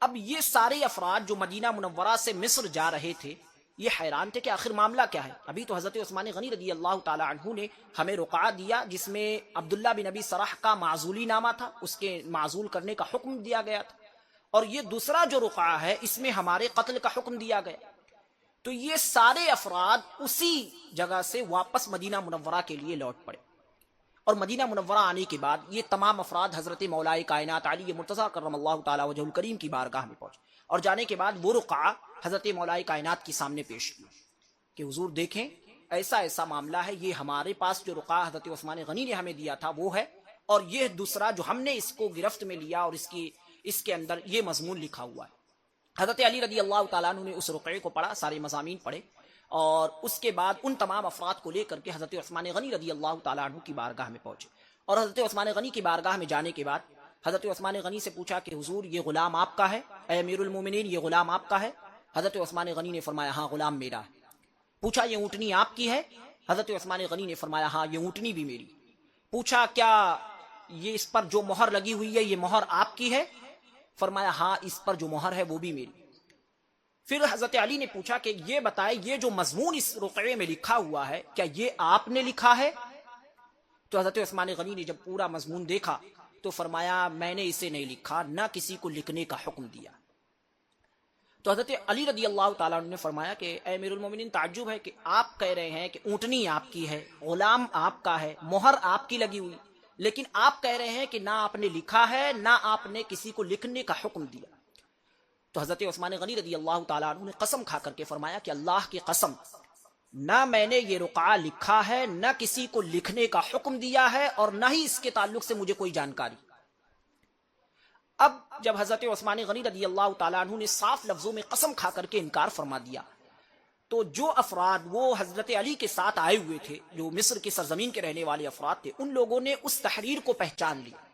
اب یہ سارے افراد جو مدینہ منورہ سے مصر جا رہے تھے یہ حیران تھے کہ آخر معاملہ کیا ہے۔ ابھی تو حضرت عثمان غنی رضی اللہ تعالی عنہ نے ہمیں رقعہ دیا جس میں عبداللہ بن ابی سرح کا معزولی نامہ تھا، اس کے معزول کرنے کا حکم دیا گیا تھا، اور یہ دوسرا جو رقعہ ہے اس میں ہمارے قتل کا حکم دیا گیا۔ تو یہ سارے افراد اسی جگہ سے واپس مدینہ منورہ کے لیے لوٹ پڑے، اور مدینہ منورہ آنے کے بعد یہ تمام افراد حضرت مولا کائنات علی مرتضیٰ کرم اللہ تعالی وجہ الکریم کی بارگاہ میں پہنچے، اور جانے کے بعد وہ رقعہ حضرت مولا کائنات کے سامنے پیش کیا کہ حضور دیکھیں ایسا ایسا معاملہ ہے، یہ ہمارے پاس جو رقعہ حضرت عثمان غنی نے ہمیں دیا تھا وہ ہے، اور یہ دوسرا جو ہم نے اس کو گرفت میں لیا اور اس کے اندر یہ مضمون لکھا ہوا ہے۔ حضرت علی رضی اللہ تعالیٰ عنہ نے اس رقعے کو پڑھا، سارے مضامین پڑھے، اور اس کے بعد ان تمام افراد کو لے کر کے حضرت عثمان غنی رضی اللہ تعالیٰ عنہ کی بارگاہ میں پہنچے، اور حضرت عثمان غنی کی بارگاہ میں جانے کے بعد حضرت عثمان غنی سے پوچھا کہ حضور یہ غلام آپ کا ہے، اے امیر المومنین یہ غلام آپ کا ہے؟ حضرت عثمان غنی نے فرمایا ہاں غلام میرا ہے۔ پوچھا یہ اونٹنی آپ کی ہے؟ حضرت عثمان غنی نے فرمایا ہاں یہ اونٹنی بھی میری۔ پوچھا کیا یہ اس پر جو مہر لگی ہوئی ہے یہ مہر آپ کی ہے؟ فرمایا ہاں اس پر جو مہر ہے وہ بھی میری۔ پھر حضرت علی نے پوچھا کہ یہ بتائے یہ جو مضمون اس رقعے میں لکھا ہوا ہے کیا یہ آپ نے لکھا ہے؟ تو حضرت عثمان غنی نے جب پورا مضمون دیکھا تو فرمایا میں نے اسے نہیں لکھا، نہ کسی کو لکھنے کا حکم دیا۔ تو حضرت علی رضی اللہ تعالیٰ عنہ نے فرمایا کہ اے امیر المومنین تعجب ہے کہ آپ کہہ رہے ہیں کہ اونٹنی آپ کی ہے، غلام آپ کا ہے، مہر آپ کی لگی ہوئی، لیکن آپ کہہ رہے ہیں کہ نہ آپ نے لکھا ہے نہ آپ نے کسی کو لکھنے کا حکم دیا۔ تو حضرت عثمان غنی رضی اللہ تعالیٰ عنہ نے قسم کھا کر کے فرمایا کہ اللہ کی قسم نہ میں نے یہ رقعہ لکھا ہے نہ کسی کو لکھنے کا حکم دیا ہے، اور نہ ہی اس کے تعلق سے مجھے کوئی جانکاری۔ اب جب حضرت عثمان غنی رضی اللہ تعالیٰ عنہ نے صاف لفظوں میں قسم کھا کر کے انکار فرما دیا تو جو افراد وہ حضرت علی کے ساتھ آئے ہوئے تھے، جو مصر کی سرزمین کے رہنے والے افراد تھے، ان لوگوں نے اس تحریر کو پہچان لیا۔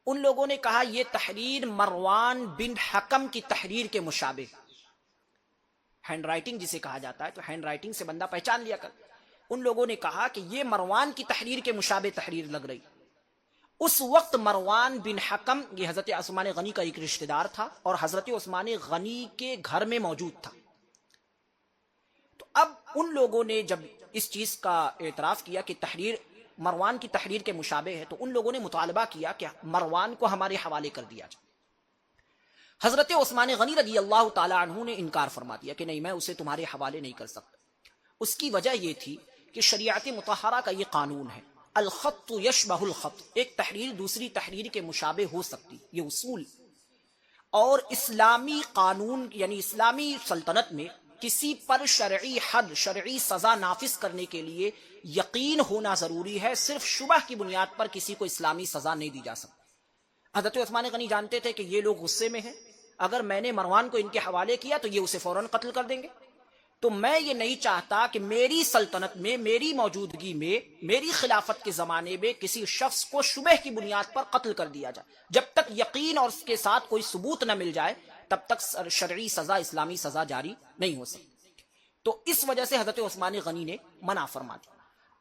ان لوگوں نے کہا یہ تحریر مروان بن حکم کی تحریر کے مشابہ، ہینڈ رائٹنگ جسے کہا جاتا ہے، تو ہینڈ رائٹنگ سے بندہ پہچان لیا کر۔ ان لوگوں نے کہا کہ یہ مروان کی تحریر کے مشابہ تحریر لگ رہی۔ اس وقت مروان بن حکم یہ حضرت عثمان غنی کا ایک رشتہ دار تھا اور حضرت عثمان غنی کے گھر میں موجود تھا۔ تو اب ان لوگوں نے جب اس چیز کا اعتراف کیا کہ تحریر مروان کی تحریر کے مشابہ ہے، تو ان لوگوں نے مطالبہ کیا کہ مروان کو ہمارے حوالے کر دیا جائے۔ حضرت عثمان غنی رضی اللہ تعالی عنہ نے انکار فرما دیا کہ نہیں میں اسے تمہارے حوالے نہیں کر سکتا۔ اس کی وجہ یہ تھی کہ شریعت مطہرہ کا یہ قانون ہے، الخط یشبہ الخط، ایک تحریر دوسری تحریر کے مشابہ ہو سکتی، یہ اصول۔ اور اسلامی قانون یعنی اسلامی سلطنت میں کسی پر شرعی حد شرعی سزا نافذ کرنے کے لیے یقین ہونا ضروری ہے، صرف شبہ کی بنیاد پر کسی کو اسلامی سزا نہیں دی جا سکتی۔ حضرت عثمان غنی جانتے تھے کہ یہ لوگ غصے میں ہیں، اگر میں نے مروان کو ان کے حوالے کیا تو یہ اسے فوراً قتل کر دیں گے، تو میں یہ نہیں چاہتا کہ میری سلطنت میں میری موجودگی میں میری خلافت کے زمانے میں کسی شخص کو شبہ کی بنیاد پر قتل کر دیا جائے۔ جب تک یقین اور اس کے ساتھ کوئی ثبوت نہ مل جائے تب تک شرعی سزا اسلامی سزا جاری نہیں ہو سکتی۔ تو اس وجہ سے حضرت عثمان غنی نے منع فرما دیا۔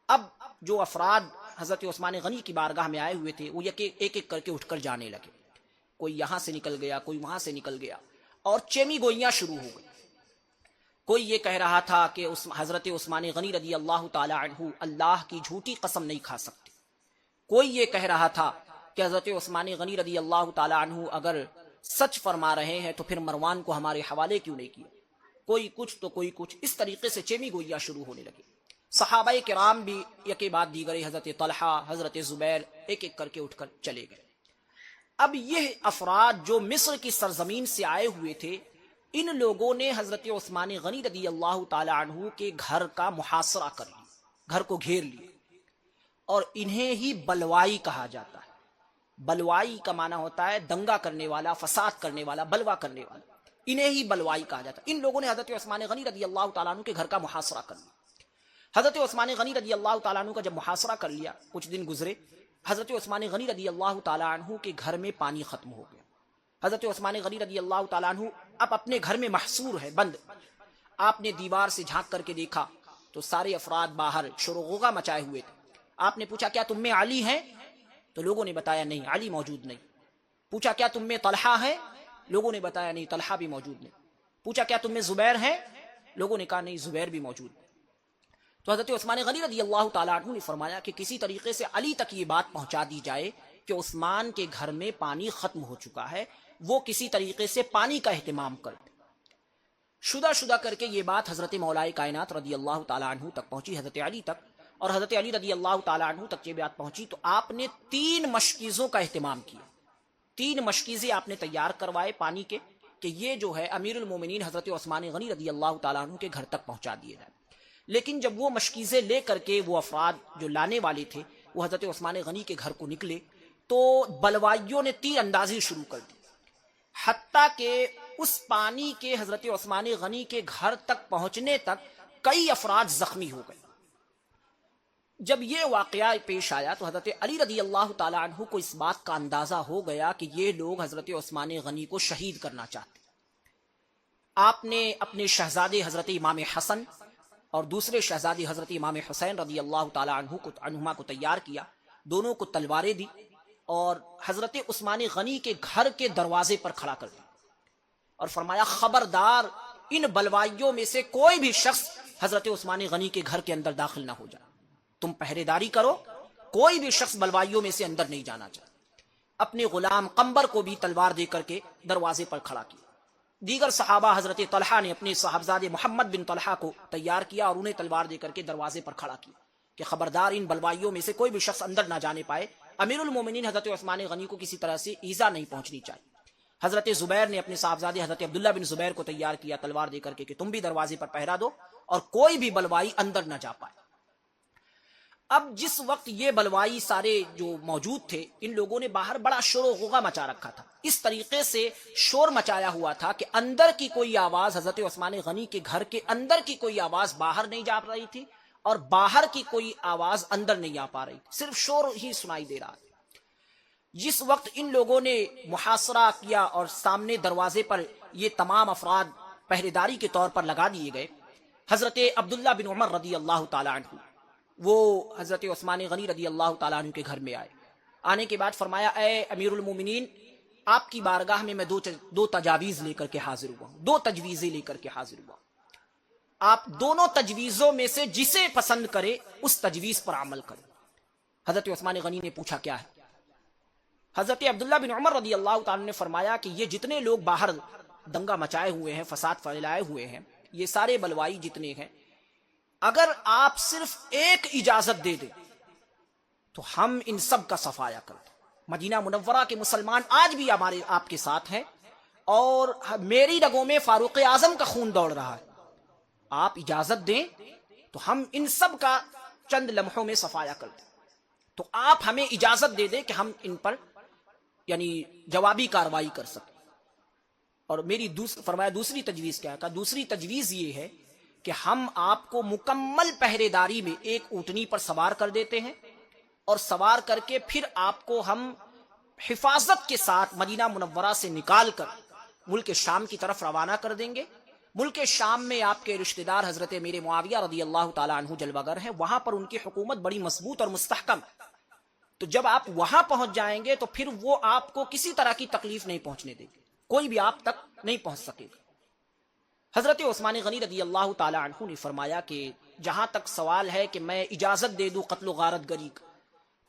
اب جو افراد حضرت عثمان غنی کی بارگاہ میں آئے ہوئے تھے وہ ایک ایک کر کے اٹھ کر جانے لگے، کوئی یہاں سے نکل گیا کوئی وہاں سے نکل گیا، اور چیمی گوئیاں شروع ہو گئی۔ کوئی یہ کہہ رہا تھا کہ حضرت عثمان غنی رضی اللہ تعالی عنہ اللہ کی جھوٹی قسم نہیں کھا سکتے، کوئی یہ کہہ رہا تھا کہ حضرت عثمان غنی رضی اللہ تعالی عنہ اگر سچ فرما رہے ہیں تو پھر مروان کو ہمارے حوالے کیوں نہیں کیا، کوئی کچھ تو کوئی کچھ، اس طریقے سے چیمی گوئیاں شروع ہونے لگی۔ صحابہ کرام بھی یک بعد دیگر حضرت طلحہ حضرت زبیر ایک ایک کر کے اٹھ کر چلے گئے۔ اب یہ افراد جو مصر کی سرزمین سے آئے ہوئے تھے، ان لوگوں نے حضرت عثمان غنی رضی اللہ تعالی عنہ کے گھر کا محاصرہ کر لیا، گھر کو گھیر لیا، اور انہیں ہی بلوائی کہا جاتا ہے۔ بلوائی کا معنی ہوتا ہے دنگا کرنے والا، فساد کرنے والا، بلوا کرنے والا، انہیں ہی بلوائی کہا جاتا ہے۔ ان لوگوں نے حضرت عثمان غنی رضی اللہ تعالیٰ عنہ کے گھر کا محاصرہ کر لیا۔ حضرت عثمان غنی رضی اللہ تعالیٰ عنہ کا جب محاصرہ کر لیا، کچھ دن گزرے، حضرت عثمان غنی رضی اللہ تعالیٰ عنہ کے گھر میں پانی ختم ہو گیا۔ حضرت عثمان غنی رضی اللہ تعالیٰ عنہ اب اپنے گھر میں محصور ہے، بند، آپ نے دیوار سے جھانک کر کے دیکھا تو سارے افراد باہر شور و غوغا مچائے ہوئے تھے. آپ نے پوچھا کیا تم میں علی ہیں؟ تو لوگوں نے بتایا نہیں، علی موجود نہیں. پوچھا کیا تم میں طلحہ ہے؟ لوگوں نے بتایا نہیں، طلحہ بھی موجود نہیں. پوچھا کیا تم میں زبیر ہے؟ لوگوں نے کہا نہیں، زبیر بھی موجود نہیں. تو حضرت عثمان غنی رضی اللہ تعالیٰ عنہ نے فرمایا کہ کسی طریقے سے علی تک یہ بات پہنچا دی جائے کہ عثمان کے گھر میں پانی ختم ہو چکا ہے، وہ کسی طریقے سے پانی کا اہتمام کرتے. شدہ کر کے یہ بات حضرت مولائے کائنات رضی اللہ تعالیٰ عنہ تک پہنچی، حضرت علی تک. اور حضرت علی رضی اللہ تعالیٰ عنہ تک یہ بات پہنچی تو آپ نے 3 مشکیزوں کا اہتمام کیا. 3 مشکیزیں آپ نے تیار کروائے پانی کے کہ یہ جو ہے امیر المومنین حضرت عثمان غنی رضی اللہ تعالیٰ عنہ کے گھر تک پہنچا دیے جائیں. لیکن جب وہ مشکیزیں لے کر کے وہ افراد جو لانے والے تھے وہ حضرت عثمان غنی کے گھر کو نکلے تو بلوائیوں نے تیر اندازی شروع کر دی، حتیٰ کہ اس پانی کے حضرت عثمان غنی کے گھر تک پہنچنے تک کئی افراد زخمی ہو گئے. جب یہ واقعہ پیش آیا تو حضرت علی رضی اللہ تعالیٰ عنہ کو اس بات کا اندازہ ہو گیا کہ یہ لوگ حضرت عثمان غنی کو شہید کرنا چاہتے. آپ نے اپنے شہزادے حضرت امام حسن اور دوسرے شہزادے حضرت امام حسین رضی اللہ تعالیٰ عنہما کو تیار کیا، دونوں کو تلواریں دی اور حضرت عثمان غنی کے گھر کے دروازے پر کھڑا کر دیا اور فرمایا خبردار ان بلوائیوں میں سے کوئی بھی شخص حضرت عثمان غنی کے گھر کے اندر داخل نہ ہو جائے، تم پہرے داری کرو، کوئی بھی شخص بلوائیوں میں سے اندر نہیں جانا چاہے. اپنے غلام قمبر کو بھی تلوار دے کر کے دروازے پر کھڑا کیا. دیگر صحابہ حضرت طلحہ نے اپنے صاحبزادے محمد بن طلحہ کو تیار کیا اور انہیں تلوار دے کر کے دروازے پر کھڑا کیا کہ خبردار ان بلوائیوں میں سے کوئی بھی شخص اندر نہ جانے پائے، امیر المومنین حضرت عثمان غنی کو کسی طرح سے ایذا نہیں پہنچنی چاہیے. حضرت زبیر نے اپنے صاحبزادے حضرت عبداللہ بن زبیر کو تیار کیا تلوار دے کر کے کہ تم بھی دروازے پر پہرا دو اور کوئی بھی بلوائی اندر نہ جا پائے. اب جس وقت یہ بلوائی سارے جو موجود تھے ان لوگوں نے باہر بڑا شور و غوغا مچا رکھا تھا، اس طریقے سے شور مچایا ہوا تھا کہ اندر کی کوئی آواز حضرت عثمان غنی کے گھر کے اندر کی کوئی آواز باہر نہیں جا رہی تھی اور باہر کی کوئی آواز اندر نہیں آ پا رہی تھی، صرف شور ہی سنائی دے رہا تھا. جس وقت ان لوگوں نے محاصرہ کیا اور سامنے دروازے پر یہ تمام افراد پہرےداری کے طور پر لگا دیے گئے، حضرت عبداللہ بن عمر رضی اللہ تعالی عنہ وہ حضرت عثمان غنی رضی اللہ تعالیٰ عنہ کے گھر میں آئے. آنے کے بعد فرمایا اے امیر المومنین، آپ کی بارگاہ میں دو تجاویز لے کر کے حاضر ہوا ہوں، 2 تجویزیں لے کر کے حاضر ہوا. آپ دونوں تجویزوں میں سے جسے پسند کرے اس تجویز پر عمل کرے. حضرت عثمان غنی نے پوچھا کیا ہے؟ حضرت عبداللہ بن عمر رضی اللہ تعالیٰ نے فرمایا کہ یہ جتنے لوگ باہر دنگا مچائے ہوئے ہیں، فساد پھیلائے ہوئے ہیں، یہ سارے بلوائی جتنے ہیں، اگر آپ صرف ایک اجازت دے دیں تو ہم ان سب کا صفایا کر دیں. مدینہ منورہ کے مسلمان آج بھی ہمارے آپ کے ساتھ ہیں اور میری رگوں میں فاروق اعظم کا خون دوڑ رہا ہے، آپ اجازت دیں تو ہم ان سب کا چند لمحوں میں صفایا کر دیں. تو آپ ہمیں اجازت دے دیں کہ ہم ان پر یعنی جوابی کاروائی کر سکیں. اور میری فرمایا دوسری تجویز کیا ہے؟ کہا دوسری تجویز یہ ہے کہ ہم آپ کو مکمل پہرے داری میں ایک اونٹنی پر سوار کر دیتے ہیں اور سوار کر کے پھر آپ کو ہم حفاظت کے ساتھ مدینہ منورہ سے نکال کر ملک شام کی طرف روانہ کر دیں گے. ملک شام میں آپ کے رشتہ دار حضرت امیر معاویہ رضی اللہ تعالیٰ عنہ جلوہ گر ہیں، وہاں پر ان کی حکومت بڑی مضبوط اور مستحکم. تو جب آپ وہاں پہنچ جائیں گے تو پھر وہ آپ کو کسی طرح کی تکلیف نہیں پہنچنے دیں گے، کوئی بھی آپ تک نہیں پہنچ سکے گا. حضرت عثمان غنی رضی اللہ تعالی عنہ نے فرمایا کہ جہاں تک سوال ہے کہ میں اجازت دے دوں قتل و غارت گری کا،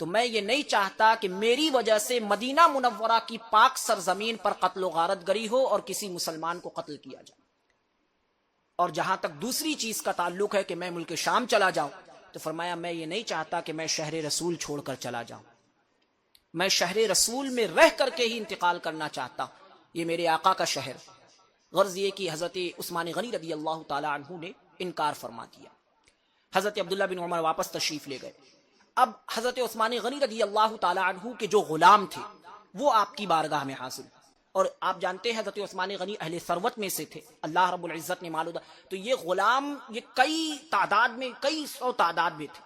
تو میں یہ نہیں چاہتا کہ میری وجہ سے مدینہ منورہ کی پاک سرزمین پر قتل و غارت گری ہو اور کسی مسلمان کو قتل کیا جائے. اور جہاں تک دوسری چیز کا تعلق ہے کہ میں ملک شام چلا جاؤں، تو فرمایا میں یہ نہیں چاہتا کہ میں شہر رسول چھوڑ کر چلا جاؤں، میں شہر رسول میں رہ کر کے ہی انتقال کرنا چاہتا ہوں، یہ میرے آقا کا شہر. غرض یہ کہ حضرت عثمان غنی رضی اللہ تعالی عنہ نے انکار فرما دیا. حضرت عبداللہ بن عمر واپس تشریف لے گئے. اب حضرت عثمان غنی رضی اللہ تعالی عنہ کے جو غلام تھے وہ آپ کی بارگاہ میں حاضر، اور آپ جانتے ہیں حضرت عثمان غنی اہل ثروت میں سے تھے، اللہ رب العزت نے مالو، تو یہ غلام یہ کئی سو تعداد میں تھے،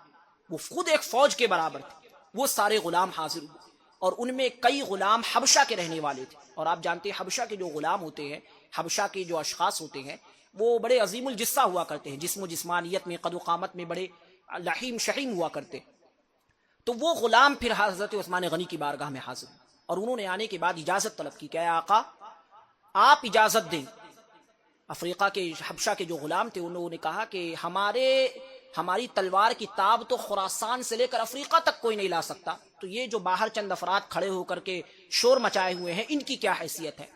وہ خود ایک فوج کے برابر تھے. وہ سارے غلام حاضر ہوئے اور ان میں کئی غلام حبشہ کے رہنے والے تھے. اور آپ جانتے ہیں حبشہ کے جو غلام ہوتے ہیں، حبشہ کے جو اشخاص ہوتے ہیں، وہ بڑے عظیم الجثہ ہوا کرتے ہیں، جسم و جسمانیت میں، قد و قامت میں بڑے لحیم شحیم ہوا کرتے. تو وہ غلام پھر حضرت عثمان غنی کی بارگاہ میں حاضر ہوئے اور انہوں نے آنے کے بعد اجازت طلب کی کہ اے آقا آپ اجازت دیں. افریقہ کے حبشہ کے جو غلام تھے انہوں نے کہا کہ ہماری تلوار کی تاب تو خراسان سے لے کر افریقہ تک کوئی نہیں لا سکتا، تو یہ جو باہر چند افراد کھڑے ہو کر کے شور مچائے ہوئے ہیں ان کی کیا حیثیت ہے،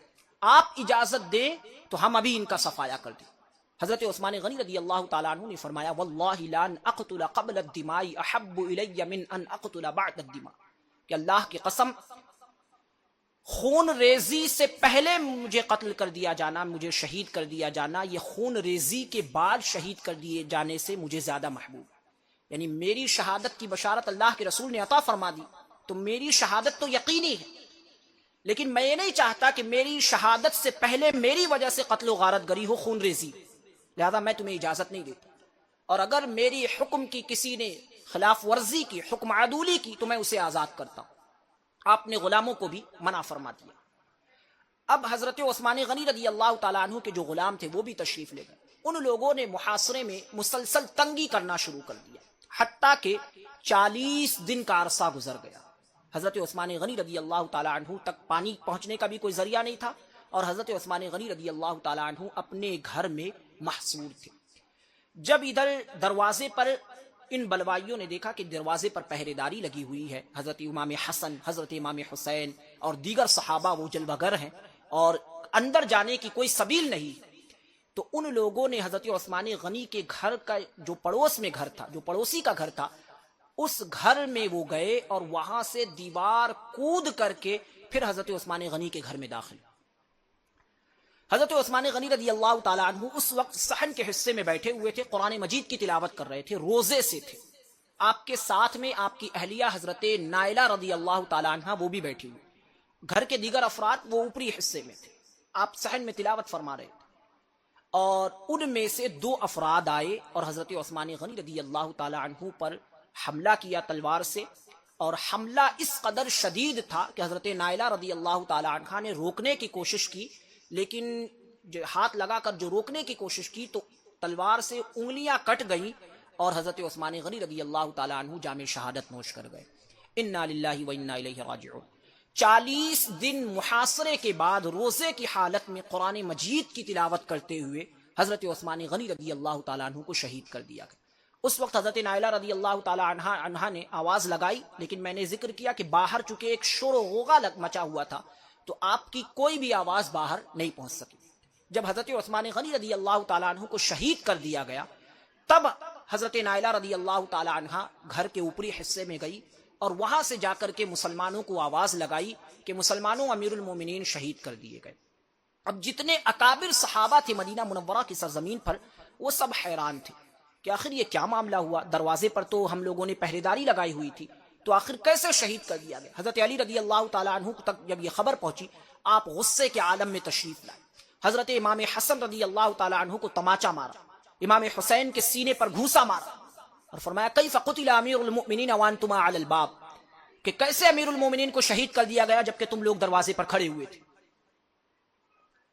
آپ اجازت دیں تو ہم ابھی ان کا صفایا کر دیں. حضرت عثمان غنی رضی اللہ تعالیٰ عنہ نے فرمایا واللہ لان اقتل قبل الدماء احب الی من ان اقتل بعد الدماء، کہ اللہ کی قسم خون ریزی سے پہلے مجھے قتل کر دیا جانا، مجھے شہید کر دیا جانا، یہ خون ریزی کے بعد شہید کر دیے جانے سے مجھے زیادہ محبوب. یعنی میری شہادت کی بشارت اللہ کے رسول نے عطا فرما دی تو میری شہادت تو یقینی ہے، لیکن میں یہ نہیں چاہتا کہ میری شہادت سے پہلے میری وجہ سے قتل و غارت گری ہو، خون ریزی، لہذا میں تمہیں اجازت نہیں دیتا، اور اگر میری حکم کی کسی نے خلاف ورزی کی، حکم عدولی کی، تو میں اسے آزاد کرتا ہوں. آپ نے غلاموں کو بھی منع فرما دیا. اب حضرت عثمان غنی رضی اللہ تعالیٰ عنہ کے جو غلام تھے وہ بھی تشریف لے گئے. ان لوگوں نے محاصرے میں مسلسل تنگی کرنا شروع کر دیا، حتیٰ کہ 40 دن کا عرصہ گزر گیا. حضرت عثمان غنی رضی اللہ تعالیٰ عنہ تک پانی پہنچنے کا بھی کوئی ذریعہ نہیں تھا، اور حضرت عثمان غنی رضی اللہ تعالیٰ عنہ اپنے گھر میں محصور تھے. جب ادھر دروازے پر ان بلوائیوں نے دیکھا کہ دروازے پر پہرے داری لگی ہوئی ہے، حضرت امام حسن، حضرت امام حسین اور دیگر صحابہ وہ جلوہ گر ہیں اور اندر جانے کی کوئی سبیل نہیں، تو ان لوگوں نے حضرت عثمان غنی کے گھر کا جو پڑوس میں گھر تھا، جو پڑوسی کا گھر تھا، اس گھر میں وہ گئے اور وہاں سے دیوار کود کر کے پھر حضرت عثمان غنی کے گھر میں داخل. حضرت عثمان غنی رضی اللہ تعالیٰ عنہ اس وقت صحن کے حصے میں بیٹھے ہوئے تھے، قرآن مجید کی تلاوت کر رہے تھے، روزے سے تھے. آپ کے ساتھ میں آپ کی اہلیہ حضرت نائلہ رضی اللہ تعالیٰ عنہ وہ بھی بیٹھی ہوئی. گھر کے دیگر افراد وہ اوپری حصے میں تھے. آپ صحن میں تلاوت فرما رہے تھے اور ان میں سے 2 افراد آئے اور حضرت عثمان غنی رضی اللہ تعالیٰ عنہ پر حملہ کیا تلوار سے، اور حملہ اس قدر شدید تھا کہ حضرت نائلہ رضی اللہ تعالیٰ عنہ نے روکنے کی کوشش کی، لیکن جو ہاتھ لگا کر جو روکنے کی کوشش کی تو تلوار سے انگلیاں کٹ گئیں اور حضرت عثمان غنی رضی اللہ تعالیٰ عنہ جام شہادت نوش کر گئے. انا للہ و انا الیہ راجعون. 40 دن محاصرے کے بعد روزے کی حالت میں قرآن مجید کی تلاوت کرتے ہوئے حضرت عثمان غنی رضی اللہ تعالیٰ عنہ کو شہید کر دیا گیا. اس وقت حضرت نائلہ رضی اللہ تعالیٰ عنہ نے آواز لگائی، لیکن میں نے ذکر کیا کہ باہر چونکہ ایک شور و غوغا مچا ہوا تھا تو آپ کی کوئی بھی آواز باہر نہیں پہنچ سکی. جب حضرت عثمان غنی رضی اللہ تعالیٰ عنہ کو شہید کر دیا گیا تب حضرت نائلہ رضی اللہ تعالیٰ عنہ گھر کے اوپری حصے میں گئی اور وہاں سے جا کر کے مسلمانوں کو آواز لگائی کہ مسلمانوں، امیر المومنین شہید کر دیے گئے. اب جتنے اکابر صحابہ تھے مدینہ منورہ کی سرزمین پر وہ سب حیران تھے کہ آخر یہ کیا معاملہ ہوا، دروازے پر تو ہم لوگوں نے پہرے داری لگائی ہوئی تھی تو آخر کیسے شہید کر دیا گیا. حضرت علی رضی اللہ تعالیٰ عنہ تک جب یہ خبر پہنچی آپ غصے کے عالم میں تشریف لائے. حضرت امام حسن رضی اللہ تعالیٰ عنہ کو تماچا مارا، امام حسین کے سینے پر گھونسا مارا اور فرمایا کیف قتل امیر المؤمنین وانتما علی الباب، کہ کیسے امیر المومنین کو شہید کر دیا گیا جبکہ تم لوگ دروازے پر کھڑے ہوئے تھے.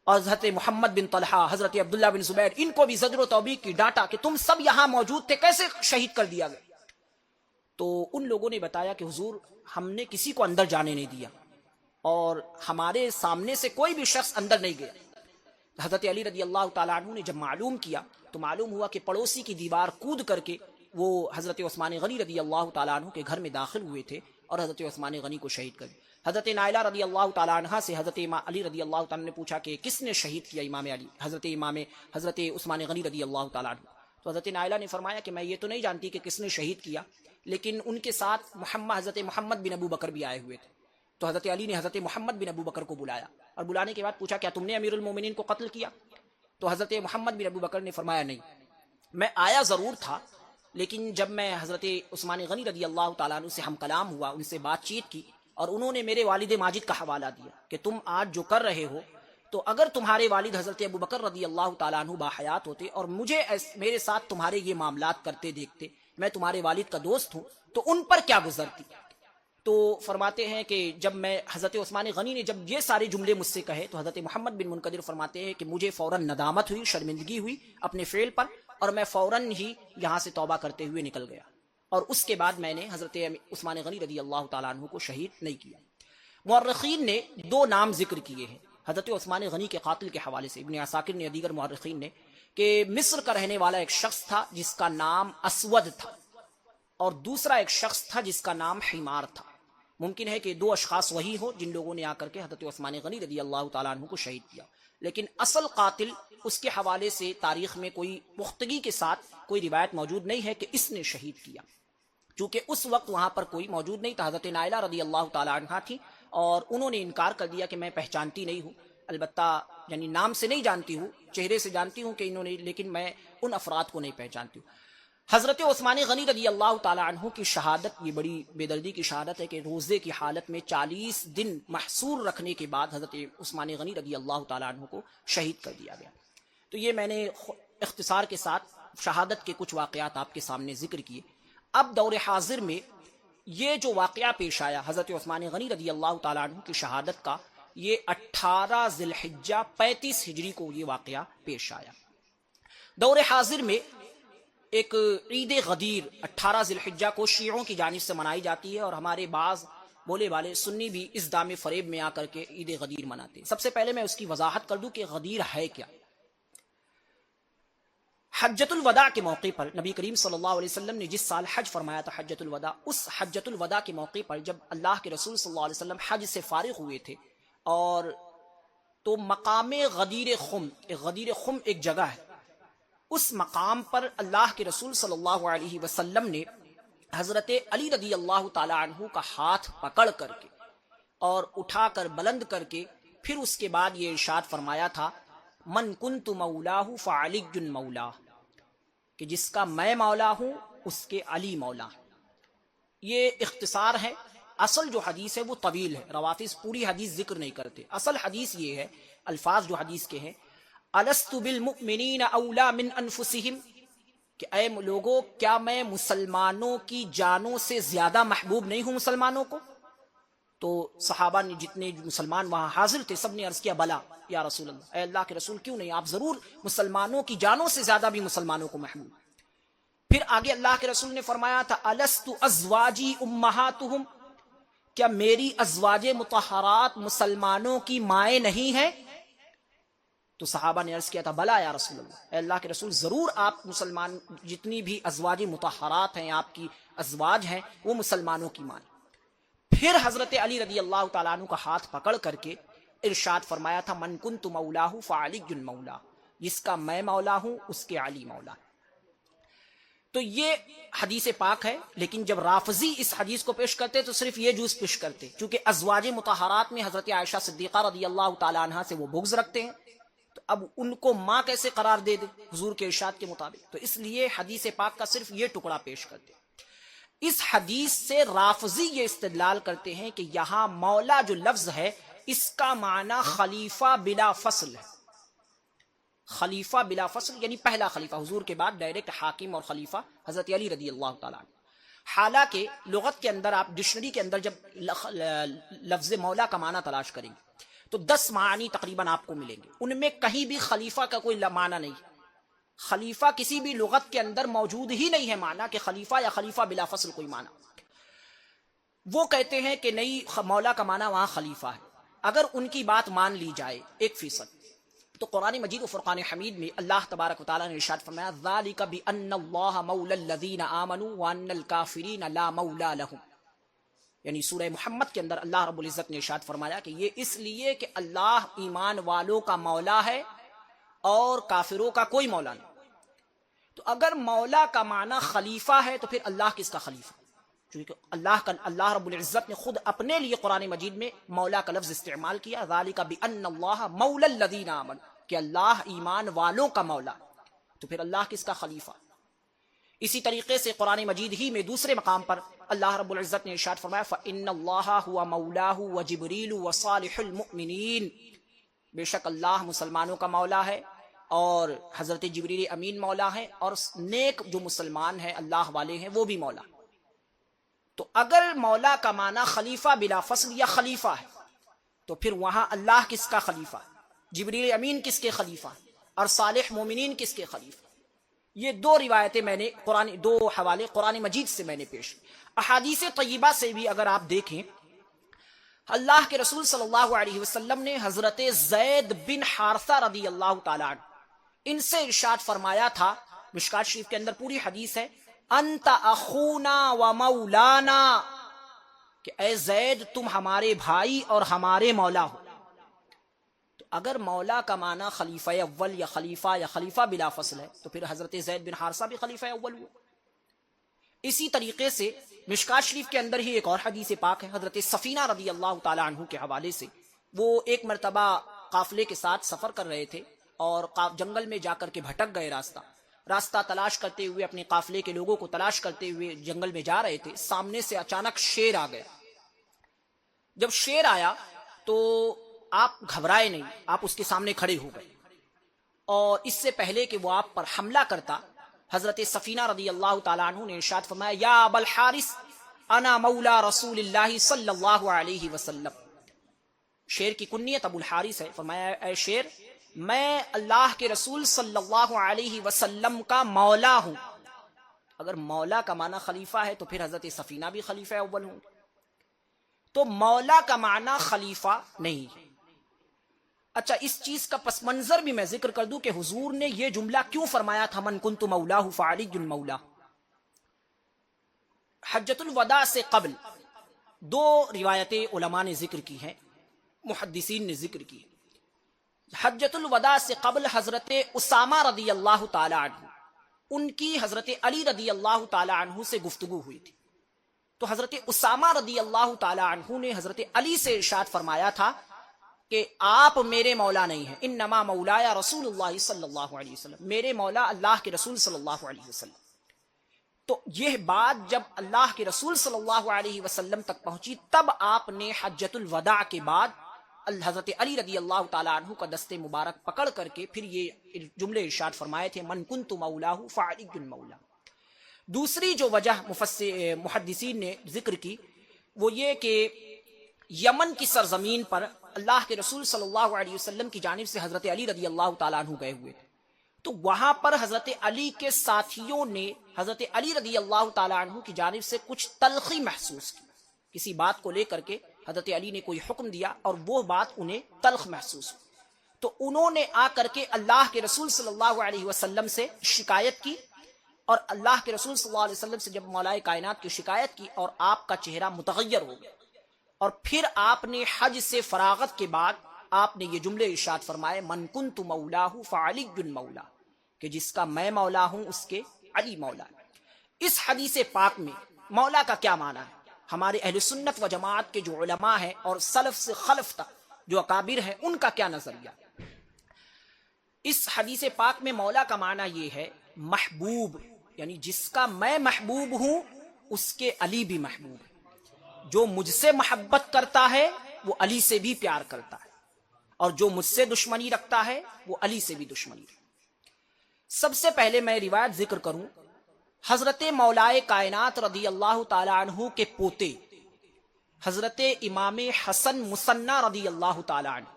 اور حضرت محمد بن طلحہ، حضرت عبداللہ بن زبیر، ان کو بھی زجر و توبیخ کی، ڈانٹا کہ تم سب یہاں موجود تھے، کیسے شہید کر دیا گیا. تو ان لوگوں نے بتایا کہ حضور ہم نے کسی کو اندر جانے نہیں دیا اور ہمارے سامنے سے کوئی بھی شخص اندر نہیں گیا. حضرت علی رضی اللہ تعالیٰ عنہ نے جب معلوم کیا تو معلوم ہوا کہ پڑوسی کی دیوار کود کر کے وہ حضرت عثمان غنی رضی اللہ تعالیٰ عنہ کے گھر میں داخل ہوئے تھے اور حضرت عثمان غنی کو شہید کر دیا. حضرت نائلہ رضی اللہ تعالیٰ عنہ سے حضرت علی رضی اللہ تعالیٰ نے پوچھا کہ کس نے شہید کیا امام علی، حضرت عثمان غنی رضی اللہ تعالیٰ عنہ. تو حضرت نائلہ نے فرمایا کہ میں یہ تو نہیں جانتی کہ کس نے شہید کیا، لیکن ان کے ساتھ حضرت محمد بن ابو بکر بھی آئے ہوئے تھے. تو حضرت علی نے حضرت محمد بن ابو بکر کو بلایا اور بلانے کے بعد پوچھا کیا تم نے امیر المومنین کو قتل کیا؟ تو حضرت محمد بن ابو بکر نے فرمایا نہیں، میں آیا ضرور تھا لیکن جب میں حضرت عثمان غنی رضی اللہ تعالیٰ عنہ سے ہم کلام ہوا، ان سے بات چیت کی اور انہوں نے میرے والد ماجد کا حوالہ دیا کہ تم آج جو کر رہے ہو تو اگر تمہارے والد حضرت ابو بکر رضی اللہ تعالیٰ عنہ باحیات ہوتے اور مجھے میرے ساتھ تمہارے یہ معاملات کرتے دیکھتے، میں تمہارے والد کا دوست ہوں، تو ان پر کیا گزرتی. تو فرماتے ہیں کہ جب میں حضرت عثمان غنی نے جب یہ سارے جملے مجھ سے کہے تو حضرت محمد بن منقدر فرماتے ہیں کہ مجھے فوراً ندامت ہوئی، شرمندگی ہوئی اپنے فعل پر، اور میں فوراً ہی یہاں سے توبہ کرتے ہوئے نکل گیا، اور اس کے بعد میں نے حضرت عثمان غنی رضی اللہ تعالیٰ عنہ کو شہید نہیں کیا۔ مورخین نے دو نام ذکر کیے ہیں حضرت عثمان غنی کے قاتل کے حوالے سے، ابن عساکر نے، دیگر مورخین نے، کہ مصر کا رہنے والا ایک شخص تھا جس کا نام اسود تھا، اور دوسرا ایک شخص تھا جس کا نام حمار تھا۔ ممکن ہے کہ دو اشخاص وہی ہو جن لوگوں نے آ کر کے حضرت عثمان غنی رضی اللہ تعالیٰ عنہ کو شہید کیا، لیکن اصل قاتل اس کے حوالے سے تاریخ میں کوئی پختگی کے ساتھ کوئی روایت موجود نہیں ہے کہ اس نے شہید کیا، چونکہ اس وقت وہاں پر کوئی موجود نہیں تھا۔ حضرت نائلہ رضی اللہ تعالیٰ عنہ تھی اور انہوں نے انکار کر دیا کہ میں پہچانتی نہیں ہوں، البتہ یعنی نام سے نہیں جانتی ہوں، چہرے سے جانتی ہوں کہ انہوں نے، لیکن میں ان افراد کو نہیں پہچانتی ہوں۔ حضرت عثمان غنی رضی اللہ تعالیٰ عنہ کی شہادت، یہ بڑی بے دردی کی شہادت ہے کہ روزے کی حالت میں 40 دن محصور رکھنے کے بعد حضرت عثمان غنی رضی اللہ تعالیٰ عنہ کو شہید کر دیا گیا۔ تو یہ میں نے اختصار کے ساتھ شہادت کے کچھ واقعات آپ کے سامنے ذکر کیے۔ اب دور حاضر میں یہ جو واقعہ پیش آیا حضرت عثمان غنی رضی اللہ تعالیٰ عنہ کی شہادت کا، یہ 18 ذی الحجہ 35 ہجری کو یہ واقعہ پیش آیا۔ دور حاضر میں ایک عید غدیر 18 ذی الحجہ کو شیعوں کی جانب سے منائی جاتی ہے، اور ہمارے بعض بولے والے سنی بھی اس دام فریب میں آ کر کے عید غدیر مناتے ہیں۔ سب سے پہلے میں اس کی وضاحت کر دوں کہ غدیر ہے کیا۔ حجۃ الوداع کے موقع پر نبی کریم صلی اللہ علیہ وسلم نے جس سال حج فرمایا تھا حجۃ الوداع، اس حجۃ الوداع کے موقع پر جب اللہ کے رسول صلی اللہ علیہ وسلم حج سے فارغ ہوئے تھے، اور تو مقام غدیر خم ایک جگہ ہے، اس مقام پر اللہ کے رسول صلی اللہ علیہ وسلم نے حضرت علی رضی اللہ تعالی عنہ کا ہاتھ پکڑ کر کے اور اٹھا کر بلند کر کے پھر اس کے بعد یہ ارشاد فرمایا تھا، من کنت مولاہ فعلی مولا، کہ جس کا میں مولا ہوں اس کے علی مولا۔ یہ اختصار ہے، اصل جو حدیث ہے وہ طویل ہے، روافظ پوری حدیث ذکر نہیں کرتے۔ اصل حدیث یہ ہے، الفاظ جو حدیث کے ہیں، الست بالمؤمنین اولا من انفسہم، کہ اے لوگوں کیا میں مسلمانوں کی جانوں سے زیادہ محبوب نہیں ہوں مسلمانوں کو؟ تو صحابہ نے جتنے مسلمان وہاں حاضر تھے سب نے عرض کیا بلا یا رسول اللہ، اے اللہ کے رسول کیوں نہیں، آپ ضرور مسلمانوں کی جانوں سے زیادہ بھی مسلمانوں کو محبوب۔ پھر آگے اللہ کے رسول نے فرمایا تھا، الست ازواجی امہاتہم، کیا میری ازواج مطہرات مسلمانوں کی مائیں نہیں ہیں؟ تو صحابہ نے عرض کیا تھا بلا یا رسول اللہ، اے اللہ کے رسول ضرور آپ مسلمان جتنی بھی ازواج مطہرات ہیں، آپ کی ازواج ہیں، وہ مسلمانوں کی مائیں۔ پھر حضرت علی رضی اللہ تعالیٰ عنہ کا ہاتھ پکڑ کر کے ارشاد فرمایا تھا، من کنت مولاہ فعلی مولا، جس کا میں مولا ہوں اس کے علی مولا۔ تو یہ حدیث پاک ہے، لیکن جب رافضی اس حدیث کو پیش کرتے تو صرف یہ جز پیش کرتے، چونکہ ازواج مطہرات میں حضرت عائشہ صدیقہ رضی اللہ تعالیٰ عنہ سے وہ بغض رکھتے ہیں، تو اب ان کو ماں کیسے قرار دے دے حضور کے ارشاد کے مطابق؟ تو اس لیے حدیث پاک کا صرف یہ ٹکڑا پیش کرتے۔ اس حدیث سے رافضی یہ استدلال کرتے ہیں کہ یہاں مولا جو لفظ ہے اس کا معنی خلیفہ بلا فصل ہے، خلیفہ بلا فصل یعنی پہلا خلیفہ، حضور کے بعد ڈائریکٹ حاکم اور خلیفہ حضرت علی رضی اللہ تعالیٰ عنہ۔ حالانکہ لغت کے اندر آپ ڈکشنری کے اندر جب لفظ مولا کا معنی تلاش کریں گے تو 10 معنی تقریباً آپ کو ملیں گے، ان میں کہیں بھی خلیفہ کا کوئی معنی نہیں۔ خلیفہ کسی بھی لغت کے اندر موجود ہی نہیں ہے معنی کہ خلیفہ یا خلیفہ بلا فصل کوئی معنی۔ وہ کہتے ہیں کہ نہیں، مولا کا معنی وہاں خلیفہ ہے۔ اگر ان کی بات مان لی جائے 1% تو قرآن مجید و فرقان حمید میں اللہ تبارک و تعالیٰ نے ارشاد فرمایا، ذالک بأن اللہ مولی الذین آمنوا وان الکافرین لا مولا لہم، یعنی سورہ محمد کے اندر اللہ رب العزت نے ارشاد فرمایا کہ یہ اس لیے کہ اللہ ایمان والوں کا مولا ہے اور کافروں کا کوئی مولا نہیں۔ تو اگر مولا کا معنی خلیفہ ہے تو پھر اللہ کس کا خلیفہ؟ چونکہ اللہ رب العزت نے خود اپنے لیے قرآن مجید میں مولا کا لفظ استعمال کیا، ذالک بأن اللہ مولی الذین آمنوا، کہ اللہ ایمان والوں کا مولا، تو پھر اللہ کس کا خلیفہ؟ اسی طریقے سے قرآن مجید ہی میں دوسرے مقام پر اللہ رب العزت نے ارشاد فرمایا، فإن اللہ هو مولاه وجبریل وصالح المؤمنین، بے شک اللہ مسلمانوں کا مولا ہے اور حضرت جبریل امین مولا ہے، اور نیک جو مسلمان ہیں اللہ والے ہیں وہ بھی مولا۔ تو اگر مولا کا معنی خلیفہ بلا فصل یا خلیفہ ہے تو پھر وہاں اللہ کس کا خلیفہ، جبریل امین کس کے خلیفہ اور صالح مومنین کس کے خلیفہ؟ یہ دو روایتیں میں نے دو حوالے قرآن مجید سے میں نے پیش کی۔ احادیث طیبہ سے بھی اگر آپ دیکھیں، اللہ کے رسول صلی اللہ علیہ وسلم نے حضرت زید بن حارثہ رضی اللہ تعالیٰ عنہ ان سے ارشاد فرمایا تھا، مشکات شریف کے اندر پوری حدیث ہے، انت اخونا و مولانا، کہ اے زید تم ہمارے بھائی اور ہمارے مولا ہو۔ تو اگر مولا کا معنی خلیفہ اول یا خلیفہ بلا فصل ہے تو پھر حضرت زید بن حارثہ بھی خلیفہ اول ہوئے۔ اسی طریقے سے مشکات شریف کے اندر ہی ایک اور حدیث پاک ہے حضرت سفینہ رضی اللہ تعالی عنہ کے حوالے سے۔ وہ ایک مرتبہ قافلے کے ساتھ سفر کر رہے تھے اور جنگل میں جا کر کے بھٹک گئے، راستہ تلاش کرتے ہوئے، اپنے قافلے کے لوگوں کو تلاش کرتے ہوئے جنگل میں جا رہے تھے۔ سامنے سے اچانک شیر آ گیا۔ جب شیر آیا تو آپ گھبرائے نہیں، آپ اس کے سامنے کھڑے ہو گئے، اور اس سے پہلے کہ وہ آپ پر حملہ کرتا، حضرت سفینہ رضی اللہ تعالیٰ عنہ نے ارشاد فرمایا، یا ابا الحارث انا مولا رسول اللہ صلی اللہ علیہ وسلم۔ شیر کی کنیت ابو الحارث ہے۔ فرمایا اے شیر، میں اللہ کے رسول صلی اللہ علیہ وسلم کا مولا ہوں۔ اگر مولا کا معنی خلیفہ ہے تو پھر حضرت سفینہ بھی خلیفہ اول ہوں۔ تو مولا کا معنی خلیفہ نہیں ہے۔ اچھا، اس چیز کا پس منظر بھی میں ذکر کر دوں کہ حضور نے یہ جملہ کیوں فرمایا تھا، من کنت مولاہ فعلی المولا۔ حجۃ الوداع سے قبل دو روایتیں علماء نے ذکر کی ہیں، محدثین نے ذکر کی۔ حجۃ الوداع سے قبل حضرت اسامہ رضی اللہ تعالی عنہ، ان کی حضرت علی رضی اللہ تعالی عنہ سے گفتگو ہوئی تھی۔ تو حضرت اسامہ رضی اللہ تعالی عنہ نے حضرت علی سے ارشاد فرمایا تھا کہ آپ میرے مولا نہیں ہیں، انما مولایا رسول اللہ صلی اللہ علیہ وسلم، میرے مولا اللہ کے رسول صلی اللہ علیہ وسلم۔ تو یہ بات جب اللہ کے رسول صلی اللہ علیہ وسلم تک پہنچی، تب آپ نے حجۃ الوداع کے بعد حضرت علی رضی اللہ تعالیٰ عنہ کا دست مبارک پکڑ کر کے پھر یہ جملے ارشاد فرمائے تھے، من کنت مولاہ فعلی المولا۔ دوسری جو وجہ محدثین نے ذکر کی وہ یہ کہ یمن کی سرزمین پر اللہ کے رسول صلی اللہ علیہ وسلم کی جانب سے حضرت علی رضی اللہ تعالیٰ عنہ گئے ہوئے تھے، تو وہاں پر حضرت علی کے ساتھیوں نے حضرت علی رضی اللہ تعالیٰ عنہ کی جانب سے کچھ تلخی محسوس کی، کسی بات کو لے کر کے حضرت علی نے کوئی حکم دیا اور وہ بات انہیں تلخ محسوس ہوئی، تو انہوں نے آ کر کے اللہ کے رسول صلی اللہ علیہ وسلم سے شکایت کی، اور اللہ کے رسول صلی اللہ علیہ وسلم سے جب مولائے کائنات کی شکایت کی اور آپ کا چہرہ متغیر ہو گیا، اور پھر آپ نے حج سے فراغت کے بعد آپ نے یہ جملے ارشاد فرمائے، من کنت مولاہ فعلی المولا، کہ جس کا میں مولا ہوں اس کے علی مولا۔ اس حدیث پاک میں مولا کا کیا معنی ہے؟ ہمارے اہل سنت و جماعت کے جو علماء ہیں اور سلف سے خلف تک جو اکابر ہیں، ان کا کیا نظریہ؟ اس حدیث پاک میں مولا کا معنی یہ ہے محبوب، یعنی جس کا میں محبوب ہوں اس کے علی بھی محبوب ہے۔ جو مجھ سے محبت کرتا ہے وہ علی سے بھی پیار کرتا ہے، اور جو مجھ سے دشمنی رکھتا ہے وہ علی سے بھی دشمنی رکھتا ہے۔ سب سے پہلے میں روایت ذکر کروں، حضرت مولائے کائنات رضی اللہ تعالی عنہ کے پوتے حضرت امام حسن مثنی رضی اللہ تعالی عنہ،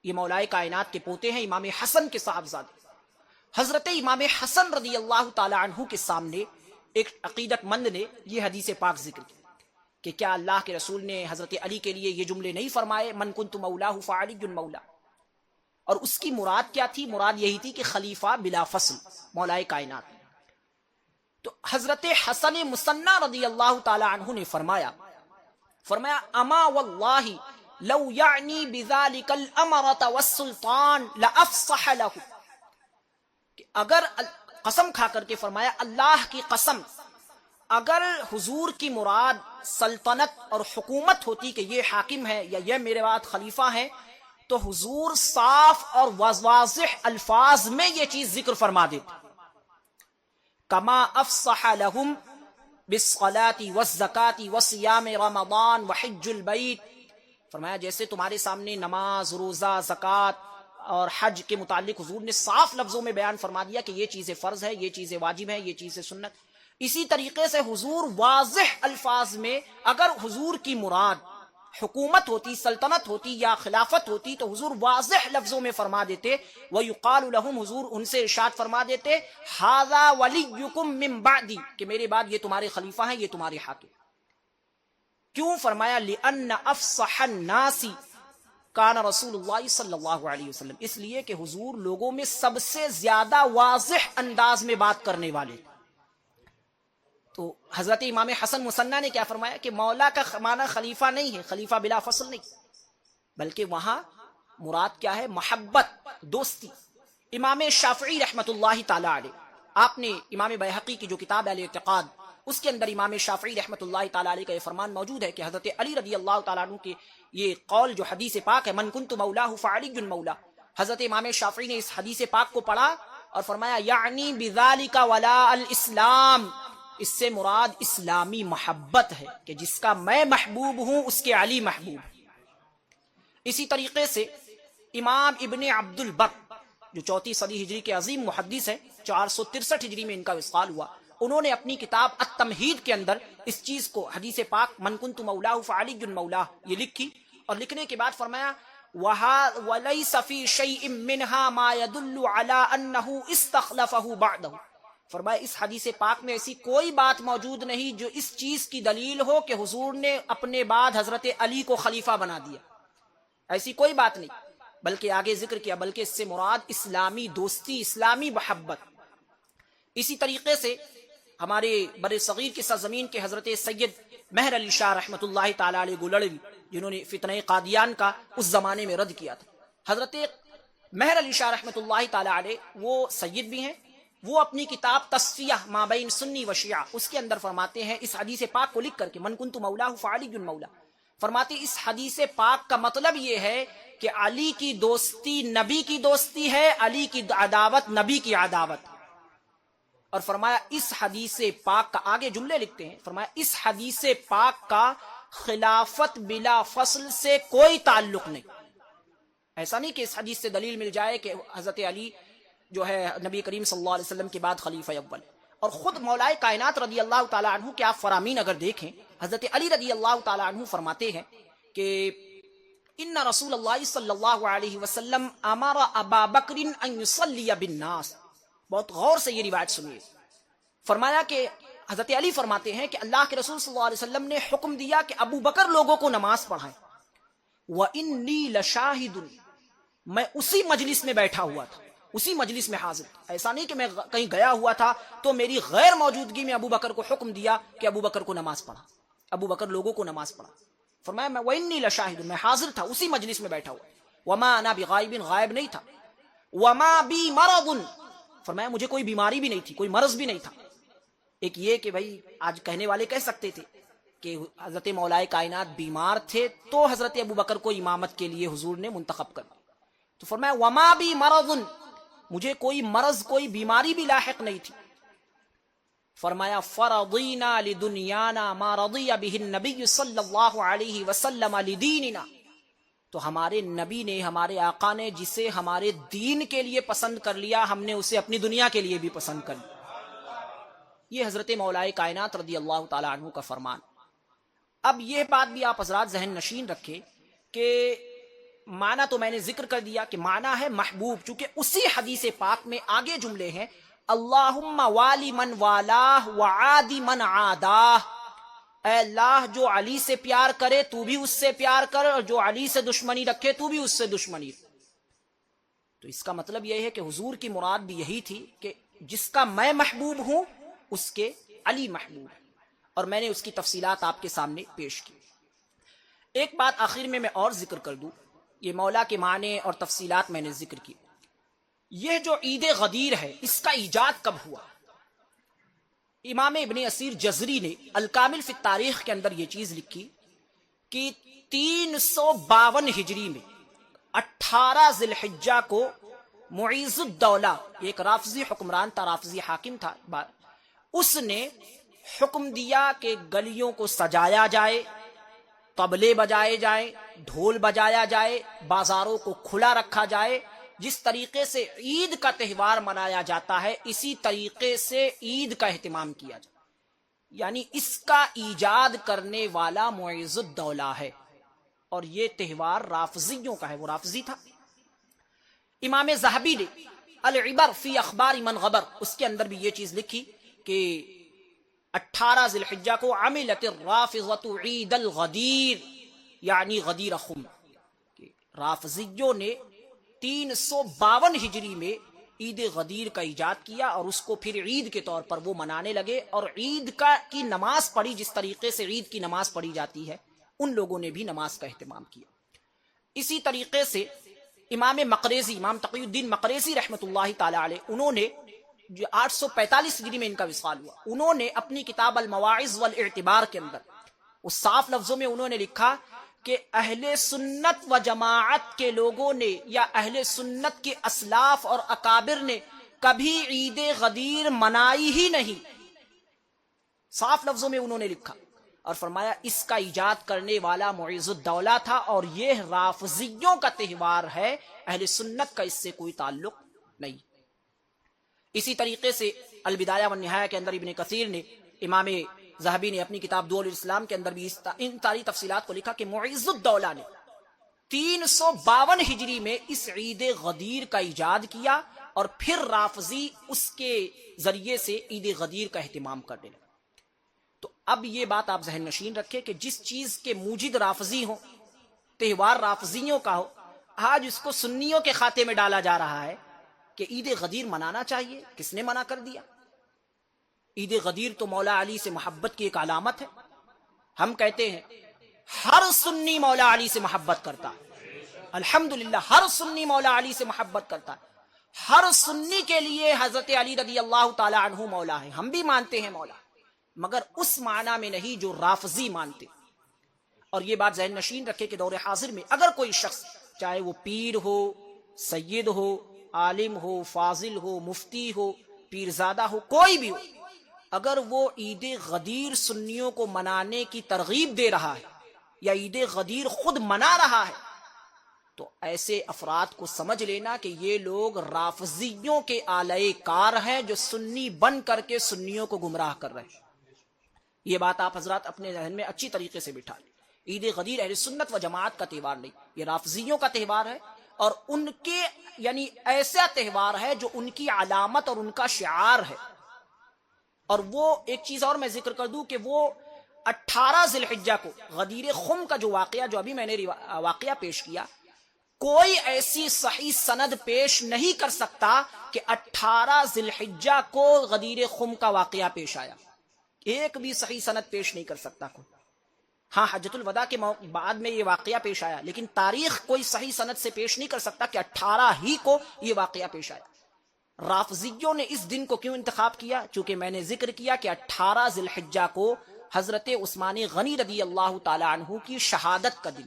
یہ مولائے کائنات کے پوتے ہیں، امام حسن کے صاحبزادے۔ حضرت امام حسن رضی اللہ تعالی عنہ کے سامنے ایک عقیدت مند نے یہ حدیث پاک ذکر کی کہ کیا اللہ کے رسول نے حضرت علی کے لیے یہ جملے نہیں فرمائے، من کنت مولاہ فعلی المولا؟ اور اس کی مراد کیا تھی؟ مراد یہی تھی کہ خلیفہ بلا فصل مولائے کائنات۔ تو حضرت حسن مثنی رضی اللہ تعالی عنہ نے فرمایا اما واللہ لو یعنی بذلک الامرۃ والسلطان لافصح له، کہ اگر قسم کھا کر کے فرمایا اللہ کی قسم، اگر حضور کی مراد سلطنت اور حکومت ہوتی کہ یہ حاکم ہے یا یہ میرے بعد خلیفہ ہے، تو حضور صاف اور واضح الفاظ میں یہ چیز ذکر فرما دیتے، کما افصح لهم بالصلاة والزکاة وصیام رمضان وحج البیت، فرمایا جیسے تمہارے سامنے نماز، روزہ، زکوٰۃ اور حج کے متعلق حضور نے صاف لفظوں میں بیان فرما دیا کہ یہ چیزیں فرض ہے، یہ چیزیں واجب ہیں، یہ چیزیں سنت، اسی طریقے سے حضور واضح الفاظ میں اگر حضور کی مراد حکومت ہوتی، سلطنت ہوتی یا خلافت ہوتی تو حضور واضح لفظوں میں فرما دیتے، وَيُقَالُ لَهُمْ، حضور ان سے ارشاد فرما دیتے، هَذَا وَلِيُّكُمْ مِنْ بَعْدِي، کہ میرے بعد یہ تمہارے خلیفہ ہیں، یہ تمہارے حاکم۔ کیوں فرمایا لِأَنَّ أَفْصَحَ النَّاسِ کان رسول اللہ صلی اللہ علیہ وسلم، اس لیے کہ حضور لوگوں میں سب سے زیادہ واضح انداز میں بات کرنے والے۔ تو حضرت امام حسن مصنع نے کیا فرمایا کہ مولا کا معنی خلیفہ نہیں ہے، خلیفہ بلا فصل نہیں، بلکہ وہاں مراد کیا ہے؟ محبت، دوستی۔ امام شافعی رحمت اللہ تعالی علیہ، آپ نے امام بیہقی کی جو کتاب الاعتقاد، اس کے اندر امام شافعی رحمت اللہ تعالی علیہ کا یہ فرمان موجود ہے کہ حضرت علی رضی اللہ تعالیٰ عنہ کے یہ قول جو حدیث پاک ہے، من کنت مولاہ فعلی مولا، حضرت امام شافعی نے اس حدیث پاک کو پڑھا اور فرمایا یعنی بذالک ولاء الاسلام، اس سے مراد اسلامی محبت ہے کہ جس کا میں محبوب ہوں اس کے علی محبوب۔ اسی طریقے سے امام ابن عبد البر جو 4 صدی ہجری کے عظیم محدث ہیں، 463 ہجری میں ان کا وصال ہوا، انہوں نے اپنی کتاب التمہید کے اندر اس چیز کو حدیث پاک من کنت مولاہ فعلی مولاہ یہ لکھی، اور لکھنے کے بعد فرمایا وَلَيْسَ فِي شَيْءٍ مِّنْهَا مَا يَدُلُّ عَلَىٰ أَنَّهُ اسْتَخْلَفَهُ بَعْدَهُ، فرمایا اس حدیث پاک میں ایسی کوئی بات موجود نہیں جو اس چیز کی دلیل ہو کہ حضور نے اپنے بعد حضرت علی کو خلیفہ بنا دیا، ایسی کوئی بات نہیں، بلکہ آگے ذکر کیا بلکہ اس سے مراد اسلامی دوستی، اسلامی محبت۔ اسی طریقے سے ہمارے بر صغیر کی سرزمین کے حضرت سید مہر علی شاہ رحمۃ اللہ تعالی علیہ گلڑوی، جنہوں نے فتنہ قادیان کا اس زمانے میں رد کیا تھا، حضرت مہر علی شاہ رحمۃ اللہ تعالی علیہ وہ سید بھی ہیں، وہ اپنی کتاب تصفیہ ما بین سنی و شیعہ اس کے اندر فرماتے ہیں اس حدیث پاک کو لکھ کر کے من کنت مولاہ فعلی مولا، فرماتے اس حدیث پاک کا مطلب یہ ہے کہ علی کی دوستی نبی کی دوستی ہے، علی کی عداوت نبی کی عداوت۔ اور فرمایا اس حدیث پاک کا، آگے جملے لکھتے ہیں، فرمایا اس حدیث پاک کا خلافت بلا فصل سے کوئی تعلق نہیں۔ ایسا نہیں کہ اس حدیث سے دلیل مل جائے کہ حضرت علی جو ہے نبی کریم صلی اللہ علیہ وسلم کے بعد خلیفہ اول، اور خود مولا کائنات رضی اللہ تعالیٰ عنہ کے آپ فرامین اگر دیکھیں، حضرت علی رضی اللہ تعالیٰ عنہ فرماتے ہیں کہ ان رسول اللہ صلی اللہ علیہ وسلم امر ابا بکر ان یصلی بالناس، بہت غور سے یہ روایت سنیے، فرمایا کہ حضرت علی فرماتے ہیں کہ اللہ کے رسول صلی اللہ علیہ وسلم نے حکم دیا کہ ابو بکر لوگوں کو نماز پڑھائیں، وَإِنِّي لَشَاهِدٌ، میں اسی مجلس میں بیٹھا ہوا تھا، اسی مجلس میں حاضر تھا، ایسا نہیں کہ میں کہیں گیا ہوا تھا تو میری غیر موجودگی میں ابو بکر کو حکم دیا کہ ابو بکر کو نماز پڑھا، ابو بکر لوگوں کو نماز پڑھا، فرمایا میں وَإِنِّي لَشَاهِدٌ، میں حاضر تھا، اسی مجلس میں بیٹھا ہوا، وَمَا أَنَا بِغَائِبٍ، غائب نہیں تھا، وَمَا بِي مَرَضٌ، فرمایا مجھے کوئی بیماری بھی نہیں تھی، کوئی مرض بھی نہیں تھا۔ ایک یہ کہ بھائی آج کہنے والے کہہ سکتے تھے کہ حضرت مولا کائنات بیمار تھے تو حضرت ابو بکر کو امامت کے لیے حضور نے منتخب کر دیا، تو فرمایا وما بی مرض، مجھے کوئی مرض کوئی بیماری بھی لاحق نہیں تھی، فرمایا فرضینا لدنیانا ما رضی بہ النبی صلی اللہ علیہ وسلم لدیننا، تو ہمارے نبی نے، ہمارے آقا نے جسے ہمارے دین کے لیے پسند کر لیا، ہم نے اسے اپنی دنیا کے لیے بھی پسند کر لیا۔ یہ حضرت مولا کائنات رضی اللہ تعالی عنہ کا فرمان۔ اب یہ بات بھی آپ حضرات ذہن نشین رکھیں کہ معنی تو میں نے ذکر کر دیا کہ معنی ہے محبوب، چونکہ اسی حدیث پاک میں آگے جملے ہیں اللہم والی من والاہ وعادی من عاداہ، اے اللہ جو علی سے پیار کرے تو بھی اس سے پیار کر، اور جو علی سے دشمنی رکھے تو بھی اس سے دشمنی رکھ۔ تو اس کا مطلب یہ ہے کہ حضور کی مراد بھی یہی تھی کہ جس کا میں محبوب ہوں اس کے علی محبوب، اور میں نے اس کی تفصیلات آپ کے سامنے پیش کی۔ ایک بات آخر میں اور ذکر کر دوں، یہ مولا کے معنی اور تفصیلات میں نے ذکر کی، یہ جو عید غدیر ہے اس کا ایجاد کب ہوا؟ امام ابن اسیر جزری نے الکامل فی التاریخ کے اندر یہ چیز لکھی کہ 352 ہجری میں 18 ذی الحجہ کو معیز الدولہ، ایک رافضی حکمران تھا، رافضی حاکم تھا، اس نے حکم دیا کہ گلیوں کو سجایا جائے، طبلے بجائے جائیں، ڈھول بجایا جائے، بازاروں کو کھلا رکھا جائے، جس طریقے سے عید کا تہوار منایا جاتا ہے اسی طریقے سے عید کا اہتمام کیا جائے۔ یعنی اس کا ایجاد کرنے والا معز الدولہ ہے، اور یہ تہوار رافضیوں کا ہے، وہ رافضی تھا۔ امام ذہبی نے العبر فی اخبار من غبر، اس کے اندر بھی یہ چیز لکھی کہ 18 ذی الحجہ کو عملت الرافضۃ عید الغدیر، یعنی غدیر خم، کہ رافضیوں نے 352 ہجری میں عید غدیر کا ایجاد کیا اور اس کو پھر عید کے طور پر وہ منانے لگے، اور عید کی نماز پڑھی، جس طریقے سے عید کی نماز پڑھی جاتی ہے ان لوگوں نے بھی نماز کا اہتمام کیا۔ اسی طریقے سے امام مقریزی، امام تقی الدین مقریزی رحمۃ اللہ تعالی علیہ، انہوں نے جو 845 ہجری میں ان کا وصال ہوا، انہوں نے اپنی کتاب المواعظ والاعتبار کے اندر اس صاف لفظوں میں انہوں نے لکھا کہ اہل سنت و جماعت کے لوگوں نے یا اہل سنت کے اسلاف اور اکابر نے کبھی عید غدیر منائی ہی نہیں، صاف لفظوں میں انہوں نے لکھا، اور فرمایا اس کا ایجاد کرنے والا معز الدولہ تھا، اور یہ رافضیوں کا تہوار ہے، اہل سنت کا اس سے کوئی تعلق نہیں۔ اسی طریقے سے البدایہ والنہایہ کے اندر ابن کثیر نے، امام ذہبی نے اپنی کتاب دول الاسلام کے اندر بھی ان ساری تفصیلات کو لکھا کہ معز الدولہ نے 352 ہجری میں اس عید غدیر کا ایجاد کیا، اور پھر رافضی اس کے ذریعے سے عید غدیر کا اہتمام کرنے لگے۔ تو اب یہ بات آپ ذہن نشین رکھیں کہ جس چیز کے موجد رافضی ہوں، تہوار رافضیوں کا ہو، آج اس کو سنیوں کے خاتے میں ڈالا جا رہا ہے کہ عید غدیر منانا چاہیے۔ کس نے منع کر دیا؟ عید غدیر تو مولا علی سے محبت کی ایک علامت ہے۔ ہم کہتے ہیں ہر سنی مولا علی سے محبت کرتا ہے، الحمدللہ ہر سنی مولا علی سے محبت کرتا ہے، ہر سنی کے لیے حضرت علی رضی اللہ تعالی عنہ مولا ہے، ہم بھی مانتے ہیں مولا، مگر اس معنی میں نہیں جو رافضی مانتے۔ اور یہ بات ذہن نشین رکھے کہ دور حاضر میں اگر کوئی شخص، چاہے وہ پیر ہو، سید ہو، عالم ہو، فاضل ہو، مفتی ہو، پیرزادہ ہو، کوئی بھی ہو، اگر وہ عید غدیر سنیوں کو منانے کی ترغیب دے رہا ہے یا عید غدیر خود منا رہا ہے، تو ایسے افراد کو سمجھ لینا کہ یہ لوگ رافضیوں کے آلۂ کار ہیں جو سنی بن کر کے سنیوں کو گمراہ کر رہے ہیں۔ یہ بات آپ حضرات اپنے ذہن میں اچھی طریقے سے بٹھا لیں۔ عید غدیر اہل سنت و جماعت کا تہوار نہیں، یہ رافضیوں کا تہوار ہے، اور ان کے یعنی ایسا تہوار ہے جو ان کی علامت اور ان کا شعار ہے۔ اور وہ ایک چیز اور میں ذکر کر دوں کہ وہ 18 ذی الحجہ کو غدیر خم کا جو واقعہ، جو ابھی میں نے واقعہ پیش کیا، کوئی ایسی صحیح سند پیش نہیں کر سکتا کہ 18 ذی الحجہ کو غدیر خم کا واقعہ پیش آیا، ایک بھی صحیح سند پیش نہیں کر سکتا کوئی۔ ہاں حجۃ الوداع کے بعد میں یہ واقعہ پیش آیا، لیکن تاریخ کوئی صحیح سند سے پیش نہیں کر سکتا کہ 18 ہی کو یہ واقعہ پیش آیا۔ رافضیوں نے اس دن کو کیوں انتخاب کیا؟ چونکہ میں نے ذکر کیا کہ 18 ذی الحجہ کو حضرت عثمان غنی رضی اللہ تعالی عنہ کی شہادت کا دن،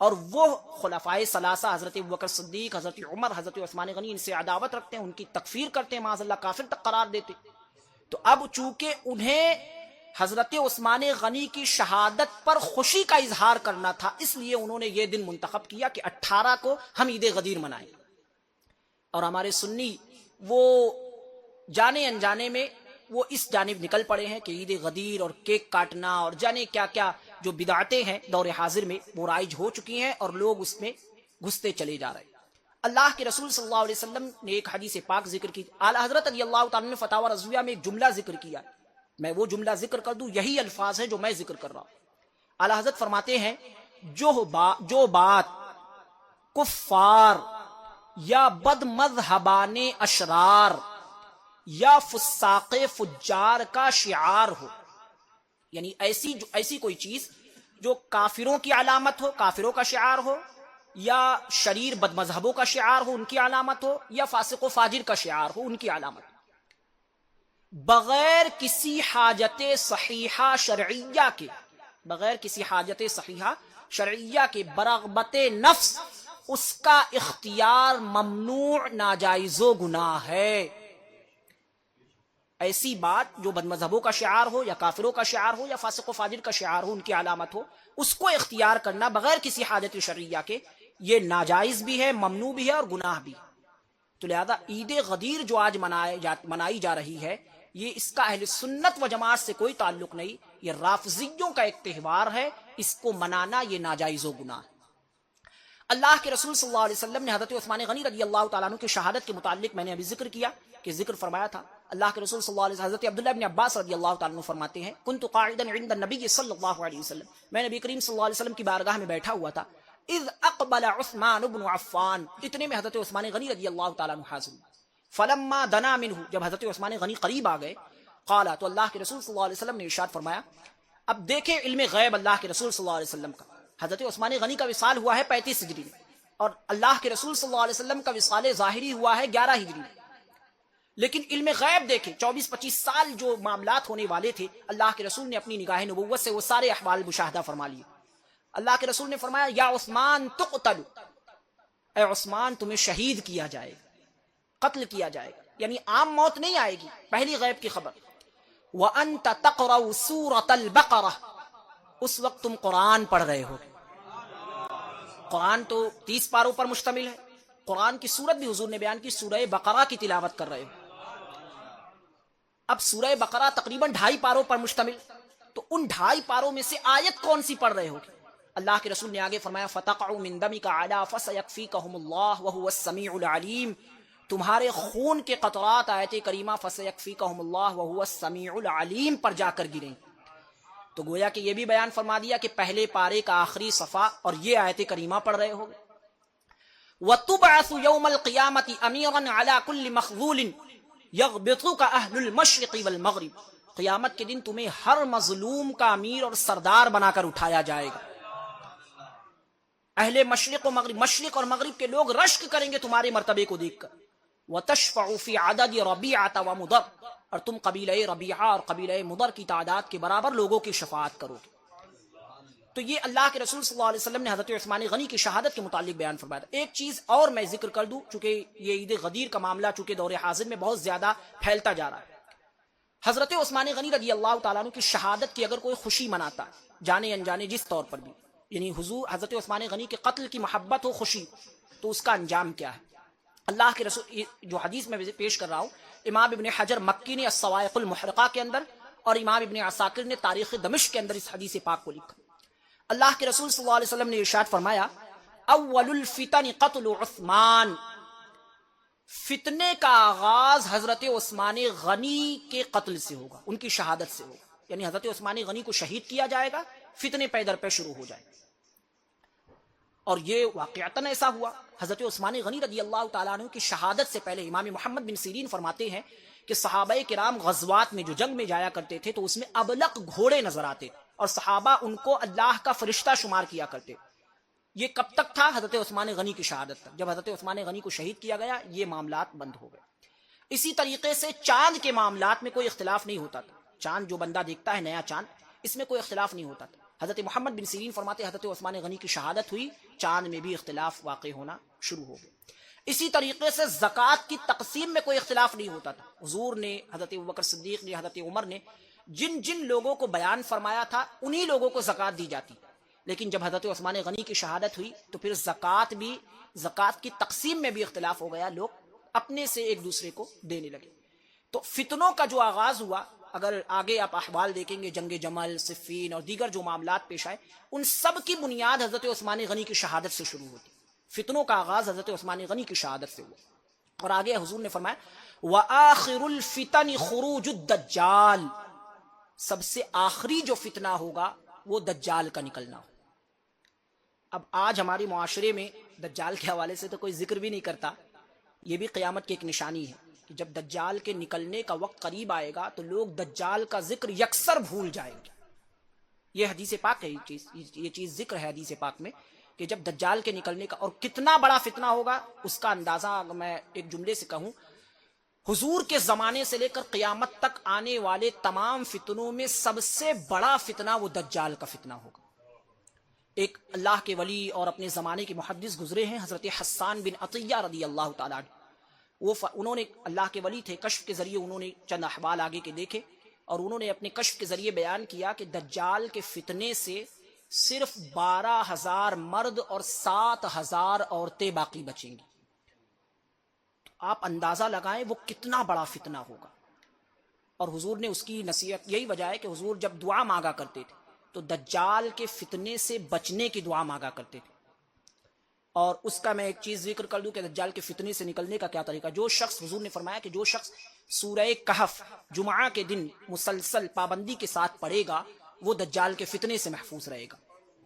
اور وہ خلفائے ثلاثہ حضرت ابوبکر صدیق، حضرت عمر، حضرت عثمان غنی ان سے عداوت رکھتے ہیں، ان کی تکفیر کرتے ہیں، معاذ اللہ کافر تک قرار دیتے۔ تو اب چونکہ انہیں حضرت عثمان غنی کی شہادت پر خوشی کا اظہار کرنا تھا، اس لیے انہوں نے یہ دن منتخب کیا کہ 18 کو ہم عید غدیر منائیں۔ اور ہمارے سنی وہ جانے انجانے میں وہ اس جانب نکل پڑے ہیں کہ عید غدیر اور کیک کاٹنا اور جانے کیا کیا جو بدعتیں ہیں دور حاضر میں وہ رائج ہو چکی ہیں، اور لوگ اس میں گھستے چلے جا رہے ہیں۔ اللہ کے رسول صلی اللہ علیہ وسلم نے ایک حدیث پاک ذکر کی، اعلی حضرت رضی اللہ تعالیٰ نے فتاوی رضویہ میں ایک جملہ ذکر کیا، میں وہ جملہ ذکر کر دوں، یہی الفاظ ہیں جو میں ذکر کر رہا ہوں۔ اعلی حضرت فرماتے ہیں جو بات کفار یا بد مذہبان اشرار یا فساق فجار کا شعار ہو، یعنی ایسی کوئی چیز جو کافروں کی علامت ہو، کافروں کا شعار ہو، یا شریر بد مذہبوں کا شعار ہو ان کی علامت ہو، یا فاسق و فاجر کا شعار ہو ان کی علامت ہو، بغیر کسی حاجت صحیحہ شرعیہ کے، بغیر کسی حاجت صحیحہ شرعیہ کے برغبت نفس اس کا اختیار ممنوع، ناجائز و گناہ ہے۔ ایسی بات جو بد مذہبوں کا شعار ہو یا کافروں کا شعار ہو یا فاسق و فاجر کا شعار ہو، ان کی علامت ہو، اس کو اختیار کرنا بغیر کسی حاجت شرعیہ کے یہ ناجائز بھی ہے، ممنوع بھی ہے اور گناہ بھی۔ تو لہذا عید غدیر جو آج منائی جا رہی ہے، یہ اس کا اہل سنت و جماعت سے کوئی تعلق نہیں، یہ رافضیوں کا ایک تہوار ہے، اس کو منانا یہ ناجائز و گناہ ہے۔ اللہ کے رسول صلی اللہ علیہ وسلم نے حضرت عثمان غنی رضی اللہ تعالیٰ عنہ کی شہادت کے متعلق میں نے ابھی ذکر کیا کہ ذکر فرمایا تھا، اللہ کے رسول صلی اللہ علیہ وسلم، حضرت عبداللہ بن عباس رضی اللہ تعالیٰ عنہ فرماتے ہیں کنت قاعدا عند النبی صلی اللہ علیہ وسلم، میں نبی کریم صلی اللہ علیہ وسلم کی بارگاہ میں بیٹھا ہوا تھا، اذ اقبل عثمان بن عفان، اتنے میں حضرت عثمان غنی رضی اللہ تعالیٰ عنہ حاضر، فلما دنا منہ، جب حضرت عثمان غنی قریب آ گئے، قال، تو اللہ کے رسول صلی اللہ علیہ وسلم نے ارشاد فرمایا، اب دیکھیں علم غیب اللہ کے رسول صلی اللہ علیہ وسلم کا، حضرت عثمان غنی کا وصال ہوا ہے 35 ہجری میں، اور اللہ کے رسول صلی اللہ علیہ وسلم کا وصال ظاہری ہوا ہے 11 ہجری میں، لیکن علم غیب دیکھیں 24-25 سال جو معاملات ہونے والے تھے، اللہ کے رسول نے اپنی نگاہ نبوت سے وہ سارے احوال مشاہدہ فرما لیے۔ اللہ کے رسول نے فرمایا یا عثمان تقتل، اے عثمان تمہیں شہید کیا جائے گا، قتل کیا جائے گا، یعنی عام موت نہیں آئے گی، پہلی غیب کی خبر۔ وَأَنْتَ تَقْرَأُ سُورَةَ الْبَقَرَةِ، اس وقت تم قرآن پڑھ رہے ہو، قرآن تو 30 پاروں پر مشتمل ہے، قرآن کی سورت بھی حضور نے بیان کی، سورہ بقرہ کی تلاوت کر رہے ہو۔ اب سورہ بقرہ تقریباً 2.5 پاروں پر مشتمل، تو ان 2.5 پاروں میں سے آیت کون سی پڑھ رہے ہو؟ اللہ کے رسول نے آگے فرمایا فَتَقْعُ مِن دَمِكَ عَلَىٰ فَسَيَكْفِيكَهُمُ اللَّهُ وَهُوَ السَّمِيعُ الْعَلِيمُ، تمہارے خون کے قطرات آیت کریمہ فَسَيَكْفِيكَهُمُ اللَّهُ وَهُوَ السَّمِيعُ الْعَلِيمُ پر جا کر گریں۔ تو گویا کہ یہ بھی بیان فرما دیا کہ پہلے پارے کا آخری صفحہ اور یہ آیت کریمہ پڑھ رہے ہوگے۔ وَتُبْعَثُ يَوْمَ الْقِيَامَةِ أَمِيرًا عَلَىٰ كُلِّ مَخْذُولٍ يَغْبِطُكَ أَهْلُ الْمَشْرِقِ وَالْمَغْرِبِ، قیامت کے دن تمہیں ہر مظلوم کا امیر اور سردار بنا کر اٹھایا جائے گا۔ اہل مشرق و مغرب، مشرق اور مغرب کے لوگ رشک کریں گے تمہارے مرتبے کو دیکھ کر۔ وَتَشْفَعُ فِي عَدَدِ رَبِيعَةَ وَمُضَرَّ، اور تم قبیلہ ربیعہ اور قبیلہ مضر کی تعداد کے برابر لوگوں کی شفاعت کرو گے۔ تو یہ اللہ کے رسول صلی اللہ علیہ وسلم نے حضرت عثمان غنی کی شہادت کے متعلق بیان فرمایا تھا۔ ایک چیز اور میں ذکر کر دوں، چونکہ یہ عید غدیر کا معاملہ چونکہ دور حاضر میں بہت زیادہ پھیلتا جا رہا ہے، حضرت عثمان غنی رضی اللہ تعالیٰ عنہ کی شہادت کی اگر کوئی خوشی مناتا ہے، جانے انجانے جس طور پر بھی، یعنی حضور حضرت عثمان غنی کے قتل کی محبت ہو، خوشی، تو اس کا انجام کیا ہے؟ اللہ کے رسول، جو حدیث میں پیش کر رہا ہوں، امام ابن حجر مکی نے الصواعق المحرقہ کے اندر اور امام ابن عساکر نے تاریخ دمشق کے اندر اس حدیث پاک کو لکھا۔ اللہ کے رسول صلی اللہ علیہ وسلم نے ارشاد فرمایا اول الفتن قتل عثمان، فتنے کا آغاز حضرت عثمان غنی کے قتل سے ہوگا، ان کی شہادت سے ہوگا، یعنی حضرت عثمان غنی کو شہید کیا جائے گا، فتنے پہ در پہ شروع ہو جائے گا۔ اور یہ واقعتاً ایسا ہوا۔ حضرت عثمان غنی رضی اللہ تعالیٰ عنہ کی شہادت سے پہلے امام محمد بن سیرین فرماتے ہیں کہ صحابہ کرام غزوات میں جو جنگ میں جایا کرتے تھے تو اس میں ابلق گھوڑے نظر آتے اور صحابہ ان کو اللہ کا فرشتہ شمار کیا کرتے۔ یہ کب تک تھا؟ حضرت عثمان غنی کی شہادت تک۔ جب حضرت عثمان غنی کو شہید کیا گیا یہ معاملات بند ہو گئے۔ اسی طریقے سے چاند کے معاملات میں کوئی اختلاف نہیں ہوتا تھا، چاند جو بندہ دیکھتا ہے نیا چاند، اس میں کوئی اختلاف نہیں ہوتا تھا۔ حضرت محمد بن سیرین فرماتے حضرت عثمان غنی کی شہادت ہوئی، چاند میں بھی اختلاف واقع ہونا شروع ہو گئے۔ اسی طریقے سے زکوٰۃ کی تقسیم میں کوئی اختلاف نہیں ہوتا تھا۔ حضور نے، حضرت ابوبکر صدیق نے، حضرت عمر نے جن جن لوگوں کو بیان فرمایا تھا انہی لوگوں کو زکوٰۃ دی جاتی، لیکن جب حضرت عثمان غنی کی شہادت ہوئی تو پھر زکوٰۃ کی تقسیم میں بھی اختلاف ہو گیا، لوگ اپنے سے ایک دوسرے کو دینے لگے۔ تو فتنوں کا جو آغاز ہوا، اگر آگے آپ احوال دیکھیں گے، جنگ جمل، صفین اور دیگر جو معاملات پیش آئے، ان سب کی بنیاد حضرت عثمان غنی کی شہادت سے شروع ہوتی۔ فتنوں کا آغاز حضرت عثمان غنی کی شہادت سے ہوا۔ اور آگے حضور نے فرمایا وَآخِرُ الْفِتَنِ خُرُوجُ الدَّجَّالِ، سب سے آخری جو فتنہ ہوگا وہ دجال کا نکلنا ہو۔ اب آج ہمارے معاشرے میں دجال کے حوالے سے تو کوئی ذکر بھی نہیں کرتا، یہ بھی قیامت کی ایک نشانی ہے کہ جب دجال کے نکلنے کا وقت قریب آئے گا تو لوگ دجال کا ذکر یکسر بھول جائیں گے۔ یہ حدیث پاک ہے، یہ چیز ذکر ہے حدیث پاک میں کہ جب دجال کے نکلنے کا، اور کتنا بڑا فتنہ ہوگا اس کا اندازہ اگر میں ایک جملے سے کہوں، حضور کے زمانے سے لے کر قیامت تک آنے والے تمام فتنوں میں سب سے بڑا فتنہ وہ دجال کا فتنہ ہوگا۔ ایک اللہ کے ولی اور اپنے زمانے کے محدث گزرے ہیں، حضرت حسان بن عطیہ رضی اللہ تعالیٰ عنہ، انہوں نے، اللہ کے ولی تھے، کشف کے ذریعے انہوں نے چند احوال آگے کے دیکھے اور انہوں نے اپنے کشف کے ذریعے بیان کیا کہ دجال کے فتنے سے صرف 12,000 مرد اور 7,000 عورتیں باقی بچیں گی۔ آپ اندازہ لگائیں وہ کتنا بڑا فتنہ ہوگا۔ اور حضور نے اس کی نصیحت یہی وجہ ہے کہ حضور جب دعا مانگا کرتے تھے تو دجال کے فتنے سے بچنے کی دعا مانگا کرتے تھے. اور اس کا میں ایک چیز ذکر کر دوں کہ دجال کے فتنے سے نکلنے کا کیا طریقہ. جو شخص، حضور نے فرمایا کہ جو شخص سورہ کہف جمعہ کے دن مسلسل پابندی کے ساتھ پڑھے گا وہ دجال کے فتنے سے محفوظ رہے گا.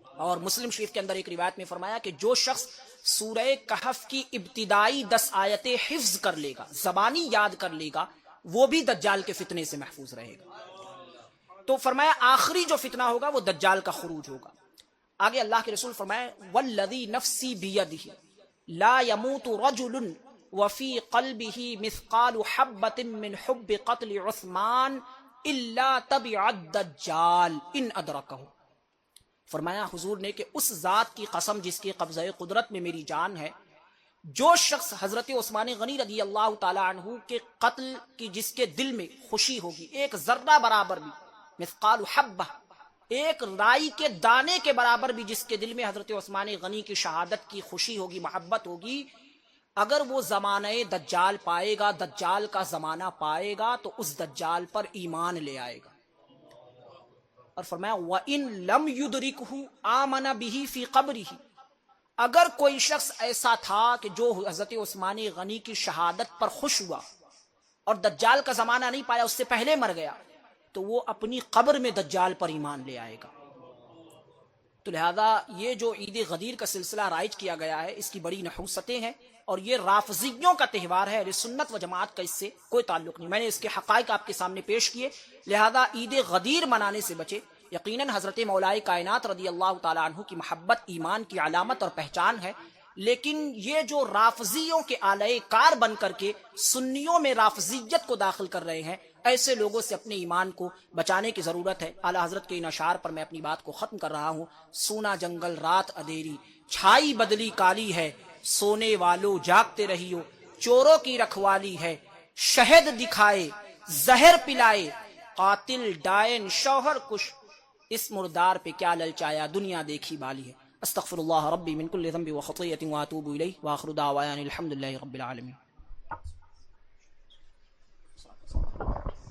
اور مسلم شریف کے اندر ایک روایت میں فرمایا کہ جو شخص سورہ کہف کی ابتدائی 10 آیتیں حفظ کر لے گا، زبانی یاد کر لے گا، وہ بھی دجال کے فتنے سے محفوظ رہے گا. تو فرمایا آخری جو فتنہ ہوگا وہ دجال کا خروج ہوگا. آگے اللہ کے رسول فرمائے والذی نفسی بیدہ لا يموت رجل وفی قلبہ مثقال حبۃ من حب قتل عثمان الا تبع الدجال ان ادرکہ. فرمایا حضور نے کہ اس ذات کی قسم جس کے قبضہ قدرت میں میری جان ہے، جو شخص حضرت عثمان غنی رضی اللہ تعالی عنہ کے قتل کی جس کے دل میں خوشی ہوگی، ایک ذرہ برابر بھی، مثقال حبہ، ایک رائی کے دانے کے برابر بھی جس کے دل میں حضرت عثمان غنی کی شہادت کی خوشی ہوگی، محبت ہوگی، اگر وہ زمانہ دجال پائے گا، دجال کا زمانہ پائے گا، تو اس دجال پر ایمان لے آئے گا. اور فرمایا وَإِن لَمْ يُدْرِكْهُ آمَنَ بِهِ فِي قَبْرِهِ، اگر کوئی شخص ایسا تھا کہ جو حضرت عثمان غنی کی شہادت پر خوش ہوا اور دجال کا زمانہ نہیں پایا، اس سے پہلے مر گیا، تو وہ اپنی قبر میں دجال پر ایمان لے آئے گا. تو لہذا یہ جو عید غدیر کا سلسلہ رائج کیا گیا ہے اس کی بڑی نحوستیں ہیں، اور یہ رافضیوں کا تہوار ہے، اہل سنت و جماعت کا اس سے کوئی تعلق نہیں. میں نے اس کے حقائق آپ کے سامنے پیش کیے، لہذا عید غدیر منانے سے بچے. یقیناً حضرت مولا کائنات رضی اللہ تعالی عنہ کی محبت ایمان کی علامت اور پہچان ہے، لیکن یہ جو رافضیوں کے آلۂ کار بن کر کے سنیوں میں رافضیت کو داخل کر رہے ہیں، ایسے لوگوں سے اپنے ایمان کو بچانے کی ضرورت ہے. اعلیٰ حضرت کے ان اشعار پر میں اپنی بات کو ختم کر رہا ہوں. سونا جنگل رات ادھیری، چھائی بدلی کالی ہے، سونے والو جاگتے رہیو، چوروں کی رکھوالی ہے، شہد دکھائے زہر پلائے، قاتل ڈائن شوہر کش، اس مردار پہ کیا للچایا، دنیا دیکھی بالی ہے. استغفر اللہ ربی من کل ذنب و خطیۃ واتوب الیہ، واخر دعوانا الحمد للہ رب العالمین.